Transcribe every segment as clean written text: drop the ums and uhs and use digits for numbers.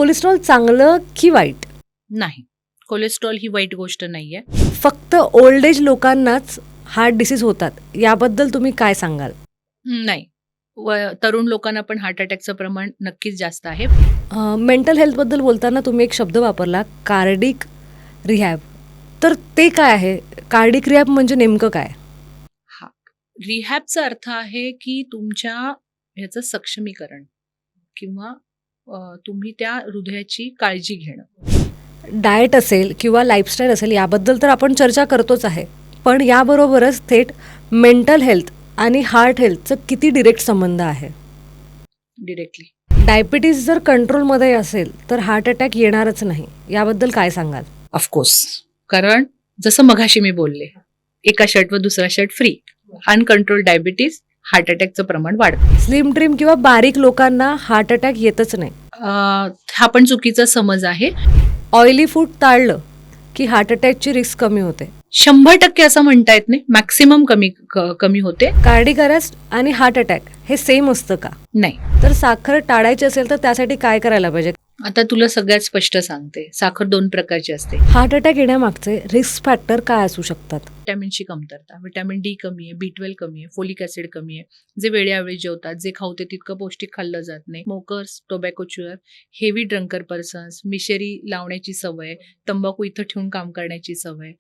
Cholesterol चांगलं की वाईट? नाही, कोलेस्ट्रॉल ही वाईट गोष्ट नाहीये. फक्त ओल्ड एज लोकांनाच हार्ट डिसीज होतात, याबद्दल तुम्ही काय सांगाल? नाही, तरुण लोकांना पण हार्ट अटॅकचं प्रमाण नक्कीच जास्त आहे. मेंटल हेल्थबद्दल बोलताना तुम्ही एक शब्द वापरला, कार्डिक रिहॅब. तर ते काय आहे? कार्डिक रिहॅब म्हणजे नेमकं काय? हा, रिहॅबचा अर्थ आहे की तुमच्या ह्याचं सक्षमीकरण किंवा तुम्ही त्या हृदयाची काळजी घेणं. डाएट असेल किंवा लाईफस्टाईल असेल, याबद्दल तर आपण चर्चा करतोच आहे, पण याबरोबरच थेट मेंटल हेल्थ आणि हार्ट हेल्थचं किती डिरेक्ट संबंध आहे? डिरेक्टली. डायबिटीज जर कंट्रोलमध्ये असेल तर हार्ट अटॅक येणारच नाही, याबद्दल काय सांगाल? ऑफकोर्स, कारण जसं मघाशी मी बोलले, एका शर्टवर दुसरा shirt free. Uncontrol diabetes, heart अटॅकचं प्रमाण वाढतं. स्लिम ड्रीम किंवा बारीक लोकांना हार्ट अटॅक येतच नाही. हा पण चुकीचा समज आहे. ऑइली फूड टाळलं की हार्ट अटॅकची रिस्क कमी होते. 100% असं म्हणता येत नाही, मॅक्सिमम कमी होते. कार्डिक अरेस्ट आणि हार्ट अटॅक हे सेम असतं का? नाही. तर साखर टाळायची असेल तर त्यासाठी काय करायला पाहिजे? आता तुला सगळ्यात स्पष्ट सांगते, साखर 2 प्रकारची असते. हार्ट अटॅक येण्यामागचे रिस्क फॅक्टर काय असू शकतात? व्हिटॅमिनची कमतरता, व्हिटॅमिन डी कमी आहे, B12 कमी आहे, फोलिक ऍसिड कमी आहे, जे वेळेवेळी जेवतात, जे खाऊ ते तितकं पौष्टिक खाल्लं जात नाही, smokers, tobacco chewer, heavy drunker persons, मिशेरी लावण्याची सवय, तंबाखू इथं ठेवून काम करण्याची सवय,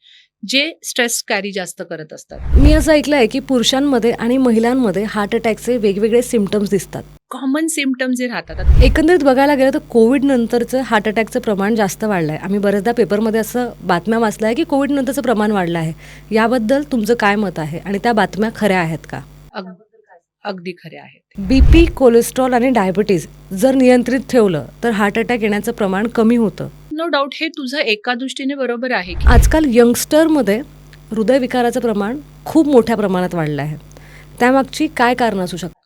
जे स्ट्रेस कॅरी जास्त करत असतात. मी असं ऐकलं आहे की पुरुषांमध्ये आणि महिलांमध्ये हार्ट अटॅकचे वेगवेगळे सिम्पटम्स दिसतात. कॉमन सिम्पटम्स जे राहतात. एकंदरीत बघायला गेलं तर कोविड नंतरचं हार्ट अटॅकचं प्रमाण जास्त वाढलं आहे. आम्ही बरेचदा पेपरमध्ये असं बातम्या वाचल्या आहे की कोविड नंतरचं प्रमाण वाढलं आहे. याबद्दल तुमचं काय मत आहे आणि त्या बातम्या खऱ्या आहेत का? अगदी खरे आहेत. बीपी, कोलेस्ट्रॉल आणि डायबिटीज जर नियंत्रित ठेवलं तर हार्ट अटॅक येण्याचं प्रमाण कमी होतं. नो डाऊट, हे तुझं एका दृष्टीने बरोबर आहे. आजकाल यंगस्टरमध्ये हृदयविकाराचं प्रमाण खूप मोठ्या प्रमाणात वाढलं आहे. त्यामागची काय कारणं असू शकतात?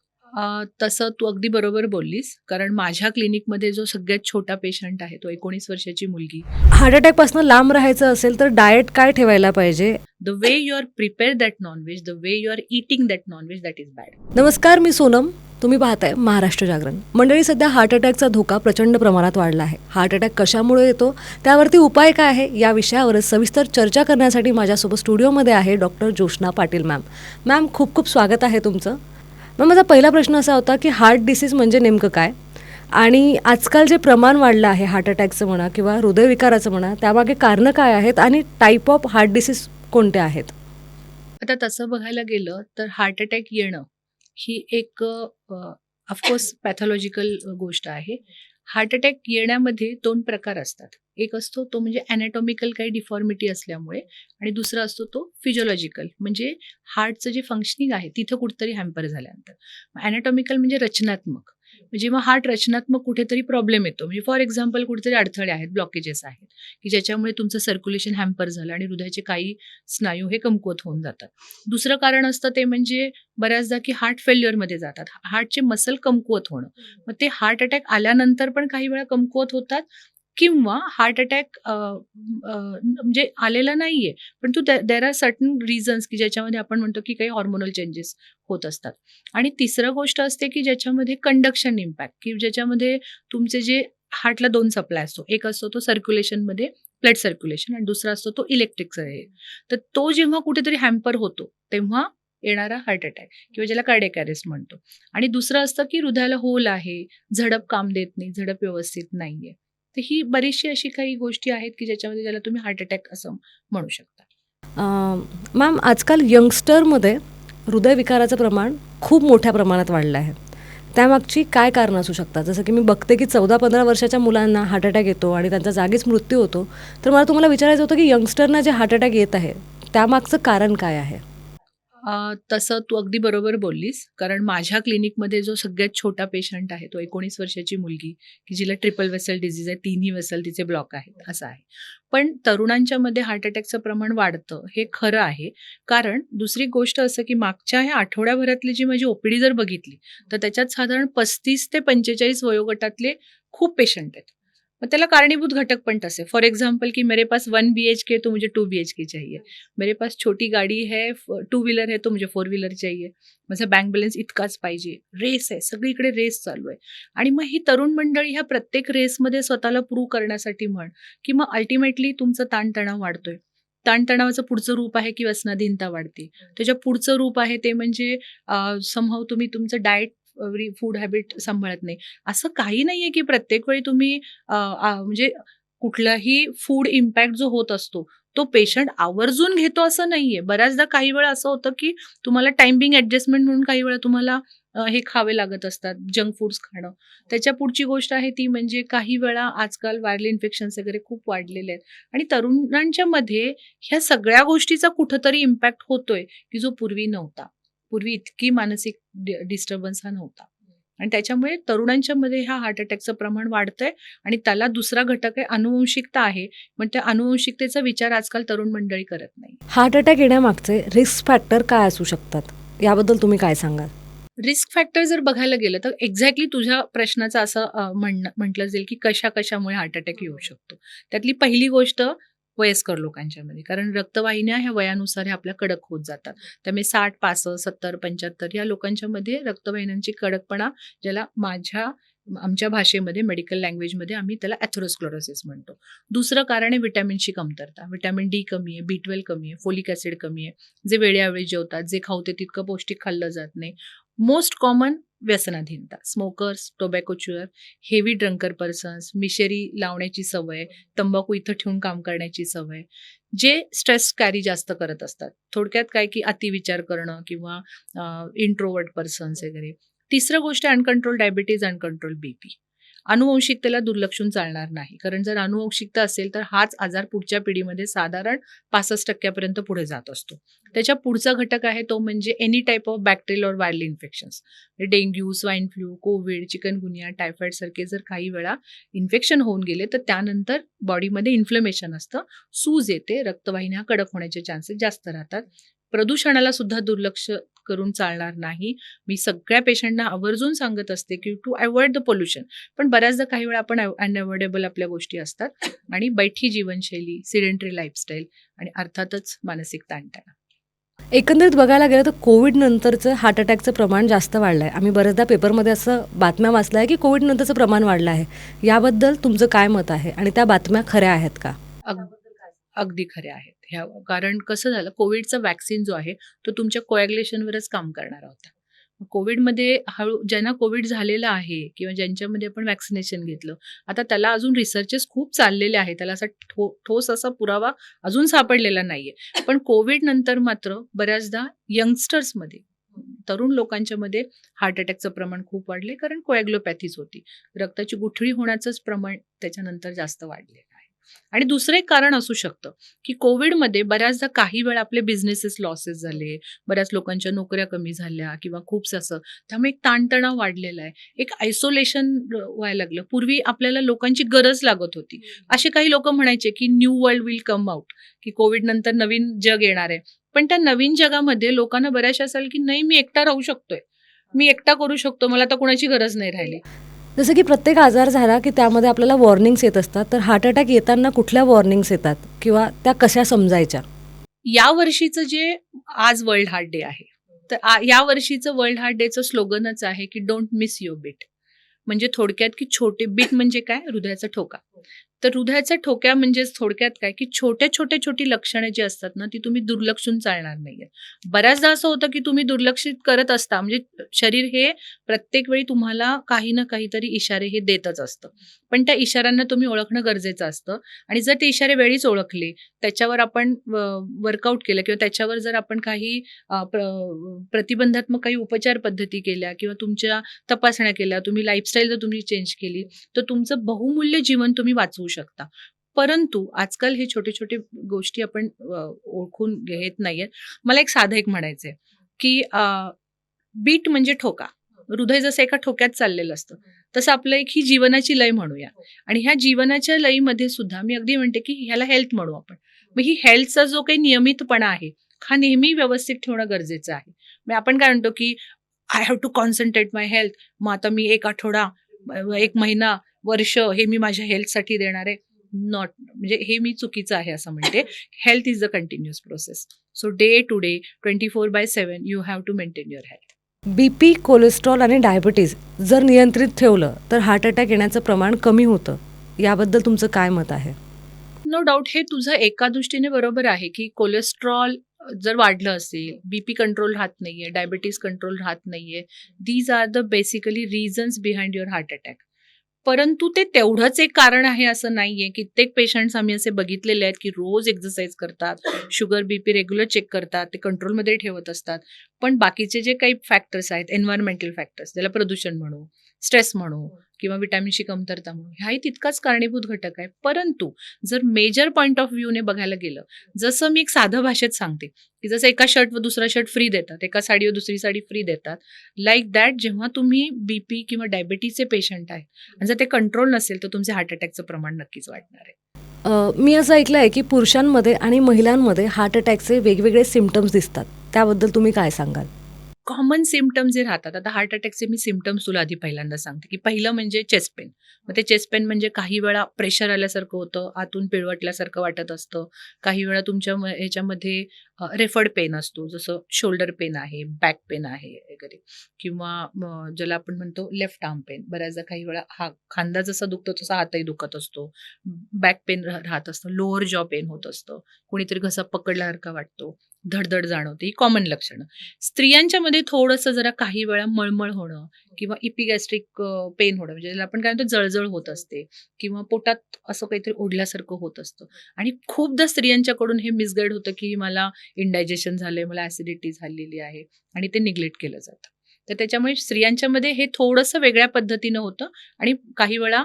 तसं तू अगदी बरोबर बोललीस, कारण माझ्या क्लिनिकमध्ये जो सगळ्यात छोटा पेशंट आहे तो 19 वर्षाची मुलगी. हार्ट अटॅकपासून लांब राहायचं असेल तर डाएट काय ठेवायला पाहिजे? The way you are prepare that non veg, the way you are eating that non veg, that is bad. नमस्कार, मी सोनम. तुम्ही पाहताय महाराष्ट्र जागरण. मंडळी, सध्या हार्ट अटॅकचा धोका प्रचंड प्रमाणात वाढला आहे. हार्ट अटॅक कशामुळे येतो, त्यावरती उपाय काय आहे, या विषयावरच सविस्तर चर्चा करण्यासाठी माझ्यासोबत स्टुडिओमध्ये आहे doctor Joshna Patil ma'am. Ma'am, खूप खूप स्वागत आहे तुमचं. मॅम, माझा पहिला प्रश्न असा होता की हार्ट डिसीज म्हणजे नेमकं काय, आणि आजकाल जे प्रमाण वाढलं आहे हार्ट अटॅकचं म्हणा किंवा हृदयविकाराचं म्हणा, त्यामागे कारणं काय आहेत आणि टाईप ऑफ हार्ट डिसीज कोणत्या आहेत? आता तसं बघायला गेलं तर हार्ट अटॅक येणं ही एक ऑफकोर्स पॅथॉलॉजिकल गोष्ट आहे. हार्ट अटॅक येण्यामध्ये 2 प्रकार असतात. एक असतो तो म्हणजे ॲनाटॉमिकल काही डिफॉर्मिटी असल्यामुळे, आणि दुसरा असतो तो फिजिओलॉजिकल, म्हणजे हार्टचं जे फंक्शनिंग आहे तिथं कुठेतरी हॅम्पर झाल्यानंतर. ॲनाटॉमिकल म्हणजे रचनात्मक, जेव्हा हार्ट रचनात्मक कुठेतरी प्रॉब्लेम येतो, म्हणजे फॉर एक्झाम्पल कुठेतरी अडथळे आहेत, ब्लॉकेजेस आहेत, की ज्याच्यामुळे तुमचं सर्क्युलेशन हॅम्पर झालं आणि हृदयाचे काही स्नायू हे कमकुवत होऊन जातात. दुसरं कारण असतं ते म्हणजे बऱ्याचदा की हार्ट फेल्युअरमध्ये जातात, हार्टचे मसल कमकुवत होणं. मग ते हार्ट अटॅक आल्यानंतर पण काही वेळा कमकुवत होतात, किंवा हार्ट अटॅक म्हणजे आलेला नाहीये, पण देर आर सर्टन रिझन्स की ज्याच्यामध्ये आपण म्हणतो की काही हॉर्मोनल चेंजेस होत असतात. आणि तिसरं गोष्ट असते की ज्याच्यामध्ये कंडक्शन इम्पॅक्ट, की ज्याच्यामध्ये तुमचे जे हार्टला 2 सप्लाय असतो, एक असतो तो सर्क्युलेशनमध्ये ब्लड सर्क्युलेशन, आणि दुसरा असतो तो इलेक्ट्रिकचा आहे. तर तो जेव्हा कुठेतरी हॅम्पर होतो तेव्हा येणारा हार्ट अटॅक, किंवा ज्याला कार्डियक अरेस्ट म्हणतो. आणि दुसरं असतं की हृदयाला होल आहे, झडप काम देत नाही, झडप व्यवस्थित नाहीये. तर ही बरीचशी अशी काही गोष्टी आहेत की ज्याच्यामध्ये ज्याला तुम्ही हार्ट अटॅक असं म्हणू शकता. मॅम, आजकाल यंगस्टरमध्ये हृदयविकाराचं प्रमाण खूप मोठ्या प्रमाणात वाढलं आहे. त्यामागची काय कारणं असू शकतात? जसं की मी बघते की 14-15 वर्षाच्या मुलांना हार्ट अटॅक येतो आणि त्यांचा जागीच मृत्यू होतो. तर मला तुम्हाला विचारायचं होतं की यंगस्टरना जे हार्ट अटॅक येत आहे त्यामागचं कारण काय आहे? तसं तू अगदी बरोबर बोललीस, कारण माझ्या क्लिनिकमध्ये जो सगळ्यात छोटा पेशंट आहे तो 19 वर्षाची मुलगी, की जिला ट्रिपल वेसल डिझीज आहे, 3ही वेसल तिचे ब्लॉक आहेत, असं आहे. पण तरुणांच्या मध्ये हार्ट अटॅकचं प्रमाण वाढतं हे खरं आहे. कारण दुसरी गोष्ट असं की मागच्या ह्या आठवड्याभरातली जी माझी ओपीडी जर बघितली तर त्याच्यात साधारण 35 ते 45 वयोगटातले खूप पेशंट आहेत. मग त्याला कारणीभूत घटक पण तसे, फॉर एग्जाम्पल की मेरे पास 1 BHK तो मुझे 2 BHK चाहिए, मेरे पास छोटी गाडी है, 2 व्हीलर है तो मुझे 4 व्हीलर चाहिए, माझा बँक बॅलन्स इतकाच पाहिजे, रेस आहे, सगळीकडे रेस चालू आहे. आणि मग ही तरुण मंडळी ह्या प्रत्येक रेसमध्ये स्वतःला प्रूव्ह करण्यासाठी म्हण की मग अल्टिमेटली तुमचं ताणतणाव वाढतोय. ताणतणावाचं पुढचं रूप आहे की व्यसनाधीनता वाढते. त्याच्या पुढचं रूप आहे ते म्हणजे समहाऊ तुम्ही तुमचं डाएट फूड हॅबिट सांभाळत नाही. असं काही नाहीये की प्रत्येक वेळी तुम्ही म्हणजे कुठलाही फूड इम्पॅक्ट जो होत असतो, तो पेशंट आवर्जून घेतो असं नाहीये. बऱ्याचदा काही वेळा असं होतं की तुम्हाला टायमिंग ॲडजस्टमेंट म्हणून काही वेळा तुम्हाला हे खावे लागत असतात, जंक फूड्स खाणं. त्याच्या पुढची गोष्ट आहे ती म्हणजे काही वेळा आजकाल व्हायरल इन्फेक्शन्स वगैरे खूप वाढलेले आहेत आणि तरुणांच्या मध्ये ह्या सगळ्या गोष्टीचा कुठेतरी इम्पॅक्ट होतोय की जो पूर्वी नव्हता. पूर्वी इतकी मानसिक डिस्टर्बन्स हा नव्हता आणि त्याच्यामुळे तरुणांच्या मध्ये हा हार्ट अटॅकचं प्रमाण वाढतंय आणि त्याला दुसरा घटक आहे अनुवंशिकता आहे. पण त्या अनुवंशिकतेचा विचार आजकाल तरुण मंडळी करत नाही. हार्ट अटॅक येण्यामागचे रिस्क फॅक्टर काय असू शकतात, याबद्दल तुम्ही काय सांगाल? रिस्क फॅक्टर जर बघायला गेलं तर एक्झॅक्टली तुझ्या प्रश्नाचं असं म्हटलं जाईल की कशामुळे हार्ट अटॅक येऊ शकतो. त्यातली पहिली गोष्ट वयस्कर लोकांच्यामध्ये, कारण रक्तवाहिन्या ह्या वयानुसार ह्या आपल्या कडक होत जातात. त्यामुळे 60, 65, 70, 75 या लोकांच्या मध्ये रक्तवाहिन्यांची कडकपणा, ज्याला आमच्या भाषेमध्ये मेडिकल लँग्वेजमध्ये आम्ही त्याला ॲथेरोस्क्लेरोसिस म्हणतो. दुसरं कारण आहे व्हिटॅमिनची कमतरता. व्हिटॅमिन डी कमी आहे, B12 कमी आहे, फोलिक ॲसिड कमी आहे. जे वेळेअवेळी जेवतात, जे खाऊ ते तितकं पौष्टिक खाल्लं जात नाही. मोस्ट कॉमन व्यसनाधीनता, smokers, tobacco chewer, heavy drunker persons, मिशेरी लावण्याची सवय, तंबाखू इथं ठेवून काम करण्याची सवय, जे स्ट्रेस कॅरी जास्त करत असतात. थोडक्यात काय की अतिविचार करणं किंवा इंट्रोवर्ट पर्सन्स वगैरे. तिसरं गोष्ट अनकंट्रोल डायबिटीज, अनकंट्रोल BP. अनुवंशिकतेला दुर्लक्षून चालणार नाही, कारण जर अनुवंशिकता असेल तर हाच आजार पुढच्या पिढीमध्ये साधारण 65% पुढे जात असतो. त्याच्या पुढचा घटक आहे तो म्हणजे एनी टाईप ऑफ बॅक्टेरियल और viral infections. Dengue, swine flu, Covid, chikungunya, typhoid सारखे जर काही वेळा इन्फेक्शन होऊन गेले तर त्यानंतर बॉडीमध्ये इन्फ्लमेशन असतं, सूज येते, रक्तवाहिन्या कडक होण्याचे चान्सेस जास्त राहतात. प्रदूषणाला सुद्धा दुर्लक्ष करून चालणार नाही. मी सगळ्या पेशंटना आवर्जून सांगत असते की टू अवॉइड द पोल्युशन. पण बऱ्याचदा काही वेळा आपण अनअवॉइडेबल आपल्या गोष्टी असतात आणि बैठी जीवनशैली, सिडेंटरी लाईफस्टाईल आणि अर्थातच मानसिक ताणतणाव. एकंदरीत बघायला गेलं तर कोविड नंतरचं हार्ट अटॅकचं प्रमाण जास्त वाढलं आहे. आम्ही बरेचदा पेपरमध्ये असं बातम्या वाचल्या आहे की कोविड नंतरचं प्रमाण वाढलं आहे. याबद्दल तुमचं काय मत आहे आणि त्या बातम्या खऱ्या आहेत का? अगदी खरे आहेत ह्या, कारण कसं झालं, कोविडचा वॅक्सिन जो आहे तो तुमच्या कोॲग्युलेशनवरच काम करणारा होता. कोविडमध्ये ज्यांना कोविड झालेला आहे किंवा ज्यांच्यामध्ये आपण वॅक्सिनेशन घेतलं, आता त्याला अजून रिसर्चेस खूप चाललेले आहेत, त्याला असा ठोस असा पुरावा अजून सापडलेला नाहीये. पण कोविड नंतर मात्र बऱ्याचदा यंगस्टर्समध्ये, तरुण लोकांच्या मध्ये हार्ट अटॅकचं प्रमाण खूप वाढले, कारण कोॲग्युलोपॅथीच होती. रक्ताची गुठळी होण्याचंच प्रमाण त्याच्यानंतर जास्त वाढलेलं आहे. आणि दुसरं एक कारण असू शकतं की कोविडमध्ये बऱ्याचदा काही वेळा आपले बिझनेसेस लॉसेस झाले, बऱ्याच लोकांच्या नोकऱ्या कमी झाल्या किंवा खूप असं, त्यामुळे एक ताणतणाव वाढलेला आहे, एक आयसोलेशन व्हायला लागलं. पूर्वी आपल्याला लोकांची गरज लागत होती. असे काही लोक म्हणायचे की new world will come out, की कोविड नंतर नवीन जग येणार आहे. पण त्या नवीन जगामध्ये लोकांना बऱ्याचशा असेल की नाही, मी एकटा राहू शकतोय, मी एकटा करू शकतो, मला आता कोणाची गरज नाही राहिली. जसं की प्रत्येक आजार झाला की त्यामध्ये आपल्याला वॉर्निंग्स येत असतात, तर हार्ट अटॅक येताना कुठल्या वॉर्निंग्स येतात किंवा त्या कशा समजायच्या? या वर्षीचं जे आज वर्ल्ड हार्ट डे आहे, तर या वर्षीचं वर्ल्ड हार्ट डेचं स्लोगनच आहे की डोंट मिस युअर बीट. म्हणजे थोडक्यात की छोटे बीट म्हणजे काय, हृदयाचा ठोका. तर हृदयाचा ठोक्या म्हणजे थोडक्यात काय की छोटी लक्षणे जी असतात ना, ती तुम्ही दुर्लक्षून चालणार नाहीये. बऱ्याचदा असं होतं की तुम्ही दुर्लक्षित करत असता, म्हणजे शरीर हे प्रत्येक वेळी तुम्हाला काही ना काहीतरी इशारे हे देतच असतं. पण त्या इशाऱ्यांना तुम्ही ओळखणं गरजेचं असतं आणि जर ते इशारे वेळीच ओळखले, त्याच्यावर आपण वर्कआउट केलं किंवा त्याच्यावर जर आपण काही प्रतिबंधात्मक काही उपचार पद्धती केल्या किंवा तुमच्या तपासण्या केल्या, तुम्ही लाईफस्टाईल जर तुम्ही चेंज केली, तर तुमचं बहुमूल्य जीवन तुम्ही वाचवू शकता. परंतु आजकाल हे छोटे गोष्टी आपण ओळखून घेत नाहीयेत. मला एक साधं एक म्हणायचंय की बीट म्हणजे ठोका. हृदय जसं एका ठोक्यात चाललेलं असतं, तसं आपलं एक ही जीवनाची लय म्हणूया. आणि ह्या जीवनाच्या लयीमध्ये सुद्धा मी अगदी म्हणते की ह्याला हेल्थ म्हणू आपण. मग ही हेल्थचा जो काही नियमितपणा आहे, हा नेहमी व्यवस्थित ठेवणं गरजेचं आहे. मग आपण काय म्हणतो की I have to concentrate my health. मग आता मी 1 आठवडा, 1 महिना वर्ष हे मी माझ्या हेल्थसाठी देणार आहे, नॉट, म्हणजे हे मी चुकीचं आहे असं म्हणते. Health is a continuous process. So day to day 24/7 you have to maintain your health. BP, cholesterol आणि डायबिटीज जर नियंत्रित ठेवलं तर हार्ट अटॅक येण्याचं प्रमाण कमी होतं. याबद्दल तुमचं काय मत आहे? नो डाऊट हे तुझं एका दृष्टीने बरोबर आहे, की कोलेस्ट्रॉल जर वाढलं असेल, बीपी कंट्रोल राहत नाहीये, डायबिटीज कंट्रोल राहत नाहीये, these are the basically reasons behind your heart attack. परंतु ते तेवढंच एक कारण आहे असं नाहीये. कित्येक पेशंट्स आम्ही असे बघितलेले आहेत, की रोज एक्सरसाइज करतात, शुगर, बीपी रेग्युलर चेक करतात, ते कंट्रोलमध्ये ठेवत असतात. पण बाकीचे जे काही फॅक्टर्स आहेत, एन्व्हायरमेंटल फॅक्टर्स, ज्याला प्रदूषण म्हणू, स्ट्रेस म्हणू किंवा विटॅमिनची कमतरता म्हणू, ह्याही तितकाच कारणीभूत घटक आहे. परंतु जर मेजर पॉईंट ऑफ व्ह्यूने बघायला गेलं, जसं मी एक साधं भाषेत सांगते, की जसं एका शर्टवर दुसरा शर्ट फ्री देतात, एका साडीवर दुसरी साडी फ्री देतात, लाईक दॅट जेव्हा तुम्ही बीपी किंवा डायबिटीजचे पेशंट आहे आणि जर ते कंट्रोल नसेल तर तुमचे हार्ट अटॅकचं प्रमाण नक्कीच वाढणार आहे. मी असं ऐकलं आहे की पुरुषांमध्ये आणि महिलांमध्ये हार्ट अटॅकचे वेगवेगळे सिम्पटम्स दिसतात. त्याबद्दल तुम्ही काय सांगाल? कॉमन सिम्पटम्स जे राहतात, आता हार्ट अटॅकचे मी सिम्पटम्स तुला आधी पहिल्यांदा सांगते, की पहिलं म्हणजे चेस्ट पेन. मग ते चेस्ट पेन म्हणजे काही वेळा प्रेशर आल्यासारखं होतं, आतून पिळवटल्यासारखं वाटत असतं. काही वेळा तुमच्या ह्याच्यामध्ये रेफर्ड पेन असतो, जसं शोल्डर पेन आहे, बॅक पेन आहे वगैरे, किंवा ज्याला आपण म्हणतो लेफ्ट आर्म पेन. बऱ्याचदा काही वेळा हा खांदा जसा दुखतो तसा हातही दुखत असतो. बॅक पेन राहत असतं, लोअर जॉ पेन होत असतं, कोणीतरी घसा पकडल्यासारखा वाटतो, धडधड जाणवते, ही कॉमन लक्षणं. स्त्रियांच्या मध्ये थोडंसं जरा काही वेळा मळमळ होणं किंवा इपिगॅस्ट्रिक पेन होणं, म्हणजे ज्याला आपण काय म्हणतो जळजळ होत असते, किंवा पोटात असं काहीतरी ओढल्यासारखं होत असतं. आणि खूपदा स्त्रियांच्याकडून हे मिसगाईड होतं, की मला इंडायजेशन झालंय, मला ॲसिडिटी झालेली आहे, आणि ते निग्लेक्ट केलं जातं. तर त्याच्यामुळे स्त्रियांच्यामध्ये हे थोडंसं वेगळ्या पद्धतीनं होतं आणि काही वेळा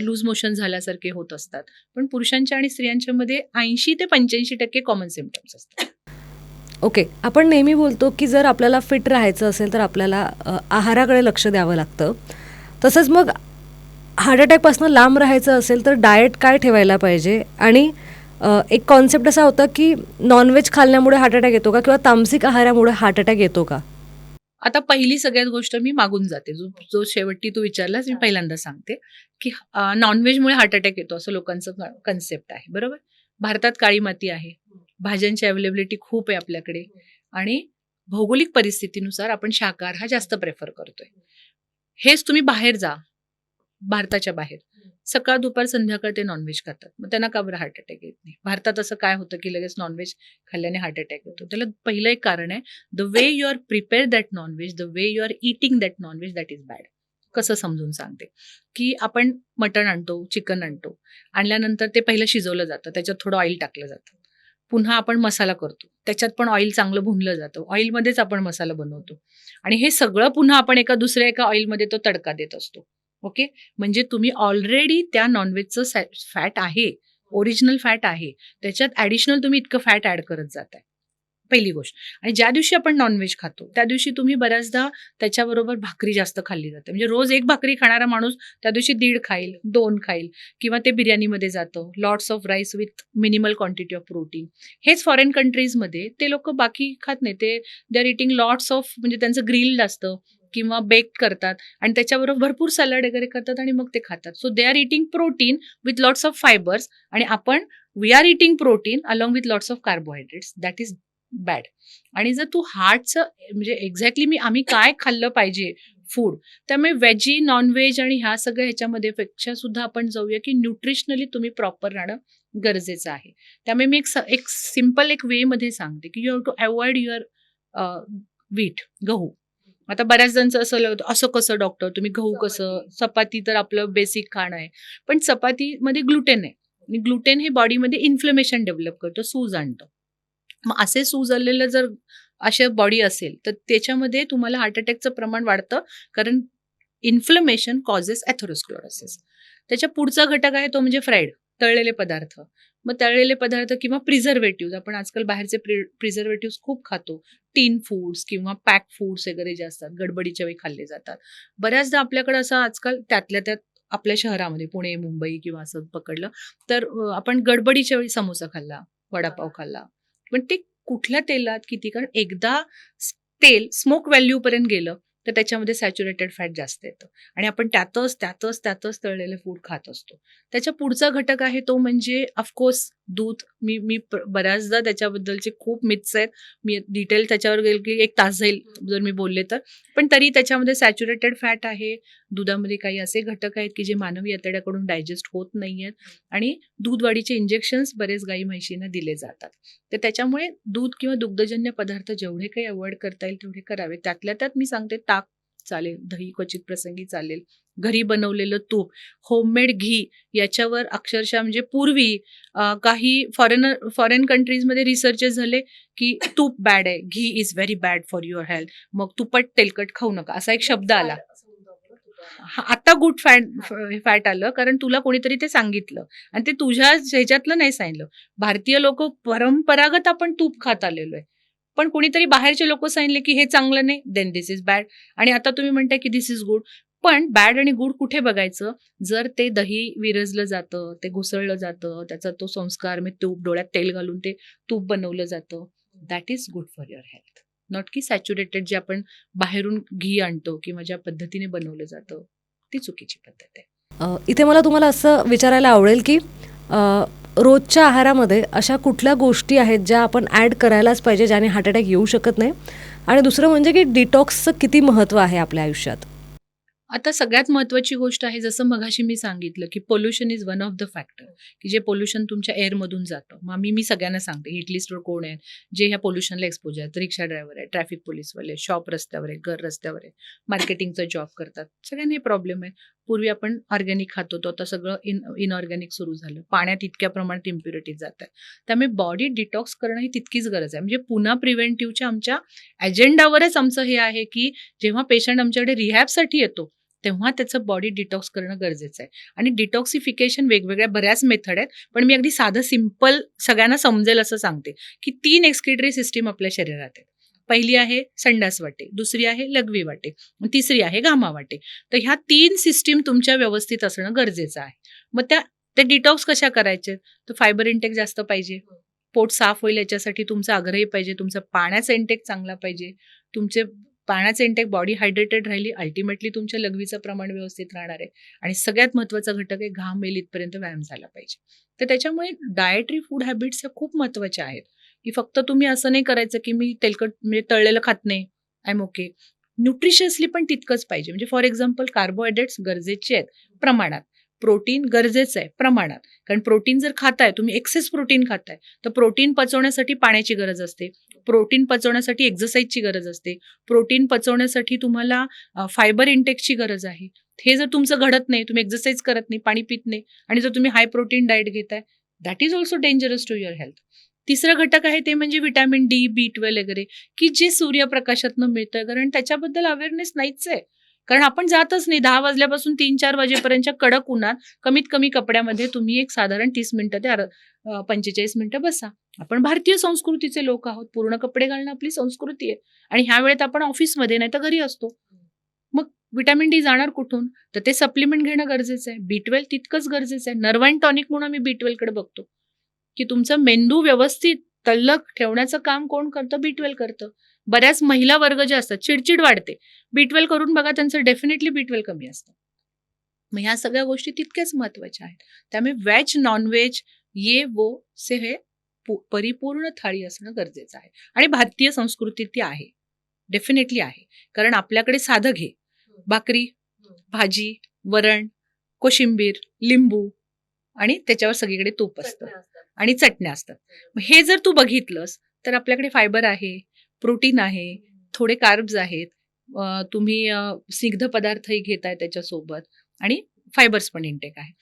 लूज मोशन झाल्यासारखे होत असतात. पण पुरुषांच्या आणि स्त्रियांच्यामध्ये 80 ते 85% कॉमन सिम्पटम्स असतात. ओके. आपण नेहमी बोलतो की जर आपल्याला फिट राहायचं असेल तर आपल्याला आहाराकडे लक्ष द्यावं लागतं. तसंच मग हार्ट अटॅकपासून लांब राहायचं असेल तर डाएट काय ठेवायला पाहिजे? आणि एक कॉन्सेप्ट असा होता की नॉनव्हेज खाल्ल्यामुळे हार्ट अटॅक येतो का? किंवा तामसिक आहारामुळे हार्ट अटॅक येतो का? आता पहिली सगळ्यात गोष्ट मी मागून जाते. जो जो शेवटी तू विचारलास, मी पहिल्यांदा सांगते, की नॉन-व्हेजमुळे हार्ट अटॅक येतो असं लोकांचं कन्सेप्ट आहे, बरोबर? भारतात काळी माती आहे. भाज्यांची अवेलेबिलिटी खूप आहे आपल्याकडे, आणि भौगोलिक परिस्थितीनुसार आपण शाकाहार हा जास्त प्रेफर करतोय. हेच तुम्ही बाहेर जा, भारताच्या बाहेर. सकाळ, दुपार, संध्याकाळ ते नॉनव्हेज खातात. मग त्यांना का बरं हार्ट अटॅक येत नाही? भारतात असं काय होतं, की लगेच नॉनव्हेज खाल्ल्याने हार्ट अटॅक येतो? त्याला पहिलं एक कारण आहे, the way you are prepare that non veg, the way you are eating that non veg, that is bad. कसं समजून सांगते, की आपण मटण आणतो, चिकन आणतो. आणल्यानंतर ते पहिलं शिजवलं जातं, त्याच्यात थोडं ऑइल टाकलं जातं. पुन्हा आपण मसाला करतो, त्याच्यात पण ऑइल चांगलं भुनलं जातं. ऑइलमध्येच आपण मसाला बनवतो, आणि हे सगळं पुन्हा आपण दुसऱ्या एका ऑइलमध्ये तो तडका देत असतो. ओके, म्हणजे तुम्ही ऑलरेडी त्या नॉनव्हेजचं फॅट आहे, ओरिजिनल फॅट आहे, त्याच्यात ॲडिशनल तुम्ही इतकं फॅट ॲड करत जाताय. पहिली गोष्ट. आणि ज्या दिवशी आपण नॉनव्हेज खातो त्या दिवशी तुम्ही बऱ्याचदा त्याच्याबरोबर भाकरी जास्त खाल्ली जाते. म्हणजे रोज एक भाकरी खाणारा माणूस त्या दिवशी 1.5 खाईल, 2 खाईल, किंवा ते बिर्याणीमध्ये जातं. Lots of rice with minimal quantity of protein. हेच फॉरेन कंट्रीजमध्ये ते लोकं बाकी खात नाही. ते दे आर इटिंग लॉट्स ऑफ, म्हणजे त्यांचं ग्रिल्ड असतं किंवा बेक करतात, आणि त्याच्याबरोबर भरपूर सॅलड वगैरे करतात आणि मग ते खातात. So they are eating protein with lots of fibres, आणि आपण we are eating protein along with lots of carbohydrates. That is bad. आणि जर तू हार्टचं, म्हणजे एक्झॅक्टली आम्ही काय खाल्लं पाहिजे फूड, त्यामुळे व्हेजी, नॉनव्हेज आणि ह्या सगळ्या ह्याच्यामध्ये पेक्षा सुद्धा आपण जाऊया, की न्यूट्रिशनली तुम्ही प्रॉपर राहणं गरजेचं आहे. त्यामुळे मी एक सिम्पल एक वे मध्ये सांगते, की you have to avoid your wheat, गहू. आता बऱ्याच जणांचं असं लागतं, असं कसं डॉक्टर, तुम्ही गहू कसं? चपाती तर आपलं बेसिक खाणं आहे, पण चपातीमध्ये ग्लुटेन आहे, आणि ग्लुटेन हे बॉडीमध्ये इन्फ्लेमेशन डेव्हलप करतं, सूज आणतं. मग असे सूज आलेलं जर अशा बॉडी असेल तर त्याच्यामध्ये तुम्हाला हार्ट अटॅकचं प्रमाण वाढतं, कारण इन्फ्लमेशन कॉजेस ॲथेरोस्क्लेरोसिस. त्याच्या पुढचा घटक आहे तो म्हणजे फ्राईड, तळलेले पदार्थ. मग तळलेले पदार्थ किंवा प्रिझर्वेटिव्ह, आपण आजकाल बाहेरचे प्रिझर्वेटिव्ह खूप खातो. टीन फूड्स किंवा पॅक फूड्स वगैरे जे असतात, गडबडीच्या वेळी खाल्ले जातात. बऱ्याचदा आपल्याकडे असं आजकाल त्यातल्या त्यात आपल्या शहरामध्ये पुणे, मुंबई किंवा असं पकडलं तर आपण गडबडीच्या वेळी समोसा खाल्ला, वडापाव खाल्ला, पण ते कुठल्या तेलात किती, कारण एकदा तेल स्मोक व्हॅल्यू पर्यंत गेलं तर त्याच्यामध्ये सॅच्युरेटेड फॅट जास्त येतं आणि आपण त्यातच तळलेलं फूड खात असतो. त्याच्या पुढचा घटक आहे तो म्हणजे ऑफकोर्स दूध. मी बऱ्याचदा त्याच्याबद्दलचे खूप मिथ्स आहेत. मी डिटेल त्याच्यावर गेल की 1 तास जाईल जर मी बोलले तर. पण तरी त्याच्यामध्ये सॅच्युरेटेड फॅट आहे. दुधामध्ये काही असे घटक आहेत की जे मानवी आतड्याकडून डायजेस्ट होत नाहीयेत आणि दूध वाढीचे इंजेक्शन्स बरेच गाई म्हशींना दिले जातात. तर त्याच्यामुळे दूध किंवा दुग्धजन्य पदार्थ जेवढे काही अवॉइड करता येईल तेवढे करावे. त्यातल्या त्यात मी सांगते ताक चालेल, दही क्वचित प्रसंगी चालेल, घरी बनवलेलं तूप, होममेड घी याच्यावर अक्षरशः म्हणजे पूर्वी काही फॉरेन कंट्रीजमध्ये रिसर्चेस झाले की तूप बॅड आहे, ghee is very bad for your health. मग तुपट तेलकट खाऊ नका असा एक शब्द आला. आता गुड फॅट आलं कारण तुला कोणीतरी ते सांगितलं आणि ते तुझ्या ह्याच्यातलं नाही सांगितलं. भारतीय लोक परंपरागत आपण तूप खात आलेलो आहे. पण कोणीतरी बाहेरचे लोक सांगितले की हे चांगलं नाही, देन दिस इज बॅड. आणि आता तुम्ही म्हणताय की दिस इज गुड. पण बॅड आणि गुड कुठे बघायचं? जर ते दही विरजलं जातं, ते घुसळलं जातं, त्याचा तो संस्कार मी तूप डोळ्यात तेल घालून ते तूप बनवलं जातं, that is good for your health. Not की सॅच्युरेटेड जे आपण बाहेरून घी आणतो किंवा ज्या पद्धतीने बनवलं जातं ती चुकीची पद्धत आहे. इथे मला तुम्हाला असं विचारायला आवडेल की रोजच्या आहारामध्ये अशा कुठल्या गोष्टी आहेत ज्या आपण ॲड करायलाच पाहिजे ज्याने हार्ट अटॅक येऊ शकत नाही, आणि दुसरं म्हणजे की डिटॉक्सचं किती महत्त्व आहे आपल्या आयुष्यात? आता सगळ्यात महत्त्वाची गोष्ट आहे, जसं मगाशी मी सांगितलं की pollution is one of the factor, की जे पोल्युशन तुमच्या एअरमधून जातं. मग मी सगळ्यांना सांगते हिट लिस्टवर कोण आहे जे ह्या पोल्युशनला एक्सपोज आहेत. रिक्षा ड्रायव्हर आहे, ट्रॅफिक पोलीसवाले, शॉप रस्त्यावर आहे, घर रस्त्यावर आहे, मार्केटिंगचा जॉब करतात, सगळ्यांना हे प्रॉब्लेम आहे. पूर्वी आपण ऑर्गॅनिक खात होतो, आता सगळं इनऑर्गॅनिक सुरू झालं. पाण्यात इतक्या प्रमाणात इम्प्युरिटीज जात आहे. त्यामुळे बॉडी डिटॉक्स करणं ही तितकीच गरज आहे. म्हणजे पुन्हा प्रिव्हेंटिव्हच्या आमच्या अजेंडावरच आमचं हे आहे की जेव्हा पेशंट आमच्याकडे रिहॅबसाठी येतो तेव्हा त्याचं बॉडी डिटॉक्स करणं गरजेचं आहे. आणि डिटॉक्सिफिकेशन वेगवेगळ्या बऱ्याच मेथड आहेत, पण मी अगदी साधं सिम्पल सगळ्यांना समजेल असं सांगते की 3 एक्सक्रिटरी सिस्टीम आपल्या शरीरात आहेत. पहिली आहे संडास वाटे, दुसरी आहे लघवी वाटे, तिसरी आहे घामा वाटे. तर ह्या 3 सिस्टीम तुमच्या व्यवस्थित असणं गरजेचं आहे. मग ते डिटॉक्स कशा करायचे? तर फायबर इंटेक जास्त पाहिजे, पोट साफ होईल याच्यासाठी तुमचा आग्रही पाहिजे, तुमचा पाण्याचा इंटेक चांगला पाहिजे, तुमचे पाण्याचं इंटेक बॉडी हायड्रेटेड राहिली, अल्टिमेटली तुमच्या लघवीचं प्रमाण व्यवस्थित राहणार आहे. आणि सगळ्यात महत्त्वाचा घटक आहे घाम येईल इथपर्यंत व्यायाम झाला पाहिजे. तर त्याच्यामुळे डायटरी फूड हॅबिट्स ह्या खूप महत्त्वाच्या आहेत, की फक्त तुम्ही असं नाही करायचं की मी तेलकट म्हणजे तळलेलं खात नाही, आय एम ओके. न्यूट्रिशियसली पण तितकंच पाहिजे. म्हणजे फॉर एक्झाम्पल कार्बोहायड्रेट्स गरजेचे आहेत प्रमाणात, प्रोटीन गरजेचं आहे प्रमाणात. कारण प्रोटीन जर खाताय तुम्ही, एक्सेस प्रोटीन खाताय, तर प्रोटीन पचवण्यासाठी पाण्याची गरज असते, प्रोटीन पचवण्यासाठी एक्सरसाइजची गरज असते, प्रोटीन पचवण्यासाठी तुम्हाला फायबर इंटेकची गरज आहे. हे जर तुमचं घडत नाही, तुम्ही एक्सरसाइज करत नाही, पाणी पित नाही, आणि जर तुम्ही हाय प्रोटीन डाएट घेताय, that is also dangerous to your health. तिसरं घटक आहे ते म्हणजे व्हिटॅमिन डी, B12 वगैरे, की जे सूर्यप्रकाशातनं मिळतं. कारण त्याच्याबद्दल अवेअरनेस नाहीच आहे. कारण आपण जातच नाही. 10 वाजल्यापासून 3-4 वाजेपर्यंतच्या कडक उन्हात कमीत कमी कपड्यामध्ये तुम्ही एक साधारण 30 मिनिटं ते 45 मिनिटं बसा. आपण भारतीय संस्कृतीचे लोक आहोत, पूर्ण कपडे घालणं आपली संस्कृती आहे, आणि ह्या वेळेत आपण ऑफिसमध्ये नाही तर घरी असतो. मग व्हिटॅमिन डी जाणार कुठून? तर ते सप्लिमेंट घेणं गरजेचं आहे. B12 तितकंच गरजेचं आहे. नर्वाइन टॉनिक म्हणून आम्ही B12 कडे बघतो, की तुमचा मेंदू व्यवस्थित तल्लख ठेवण्याचं काम कोण करतं? B12 करतं. बऱ्याच महिला वर्ग ज्या असतात, चिडचिड वाढते, B12 करून बघा, त्यांचं डेफिनेटली B12 कमी असतं. मग ह्या सगळ्या गोष्टी तितक्याच महत्वाच्या आहेत. त्यामुळे व्हेज नॉनव्हेज ये वो से हे परिपूर्ण थाळी असणं गरजेचं आहे. आणि भारतीय संस्कृतीत ती आहे, डेफिनेटली आहे. कारण आपल्याकडे साधं घे, भाकरी, भाजी, वरण, कोशिंबीर, लिंबू, आणि त्याच्यावर सगळीकडे तूप असतं आणि चटण्या असतात. हे जर तू बघितलंस तर आपल्याकडे फायबर आहे, प्रोटीन आहे, थोडे कार्ब्स आहेत, तुम्ही स्निग्ध पदार्थही घेताय त्याच्यासोबत, आणि फायबर्स पण इंटेक आहे.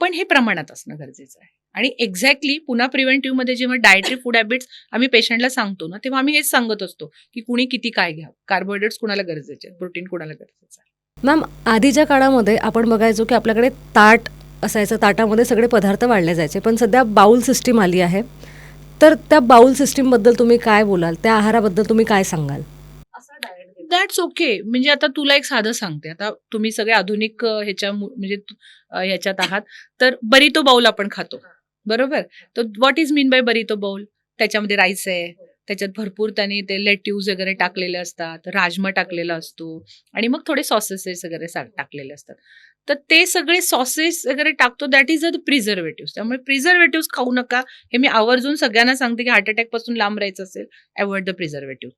पण हे प्रमाणात असणं गरजेचं आहे. आणि एक्झॅक्टली पुन्हा प्रिव्हेंटिव्ह मध्ये जेव्हा डायटरी फूड हॅबिट्स आम्ही पेशंटला सांगतो ना, तेव्हा आम्ही हेच सांगत असतो की कुणी किती काय घ्यावं, कार्बोहायड्रेट्स कुणाला गरजेचे आहेत, प्रोटीन कुणाला गरजेचं आहे. मॅम, आधीच्या काळामध्ये आपण बघायचो की आपल्याकडे ताट असायचं, ताटामध्ये सगळे पदार्थ वाढले जायचे, पण सध्या बाउल सिस्टीम आली आहे. तर त्या बाउल सिस्टीमबद्दल तुम्ही काय बोलाल? त्या आहाराबद्दल तुम्ही काय सांगाल? That's okay. म्हणजे आता तुला एक साधं सांगते, आता तुम्ही सगळे आधुनिक म्हणजे ह्याच्यात आहात, तर बरितो बाउल आपण खातो, बरोबर? तर what is mean by burrito bowl? त्याच्यामध्ये राईस आहे, त्याच्यात भरपूर त्याने ते लेट्यूज वगैरे टाकलेले असतात, राजमा टाकलेला असतो आणि मग थोडे सॉसेसेस वगैरे टाकलेले असतात. तर ते सगळे सॉसेस वगैरे टाकतो, दॅट इज अ प्रिझर्वेटिव्ह. त्यामुळे प्रिझर्वेटिव्ह खाऊ नका, हे मी आवर्जून सगळ्यांना सांगते की हार्ट अटॅक पासून लांब राहायचं असेल, अवॉइड द प्रिझर्वेटिव्ह.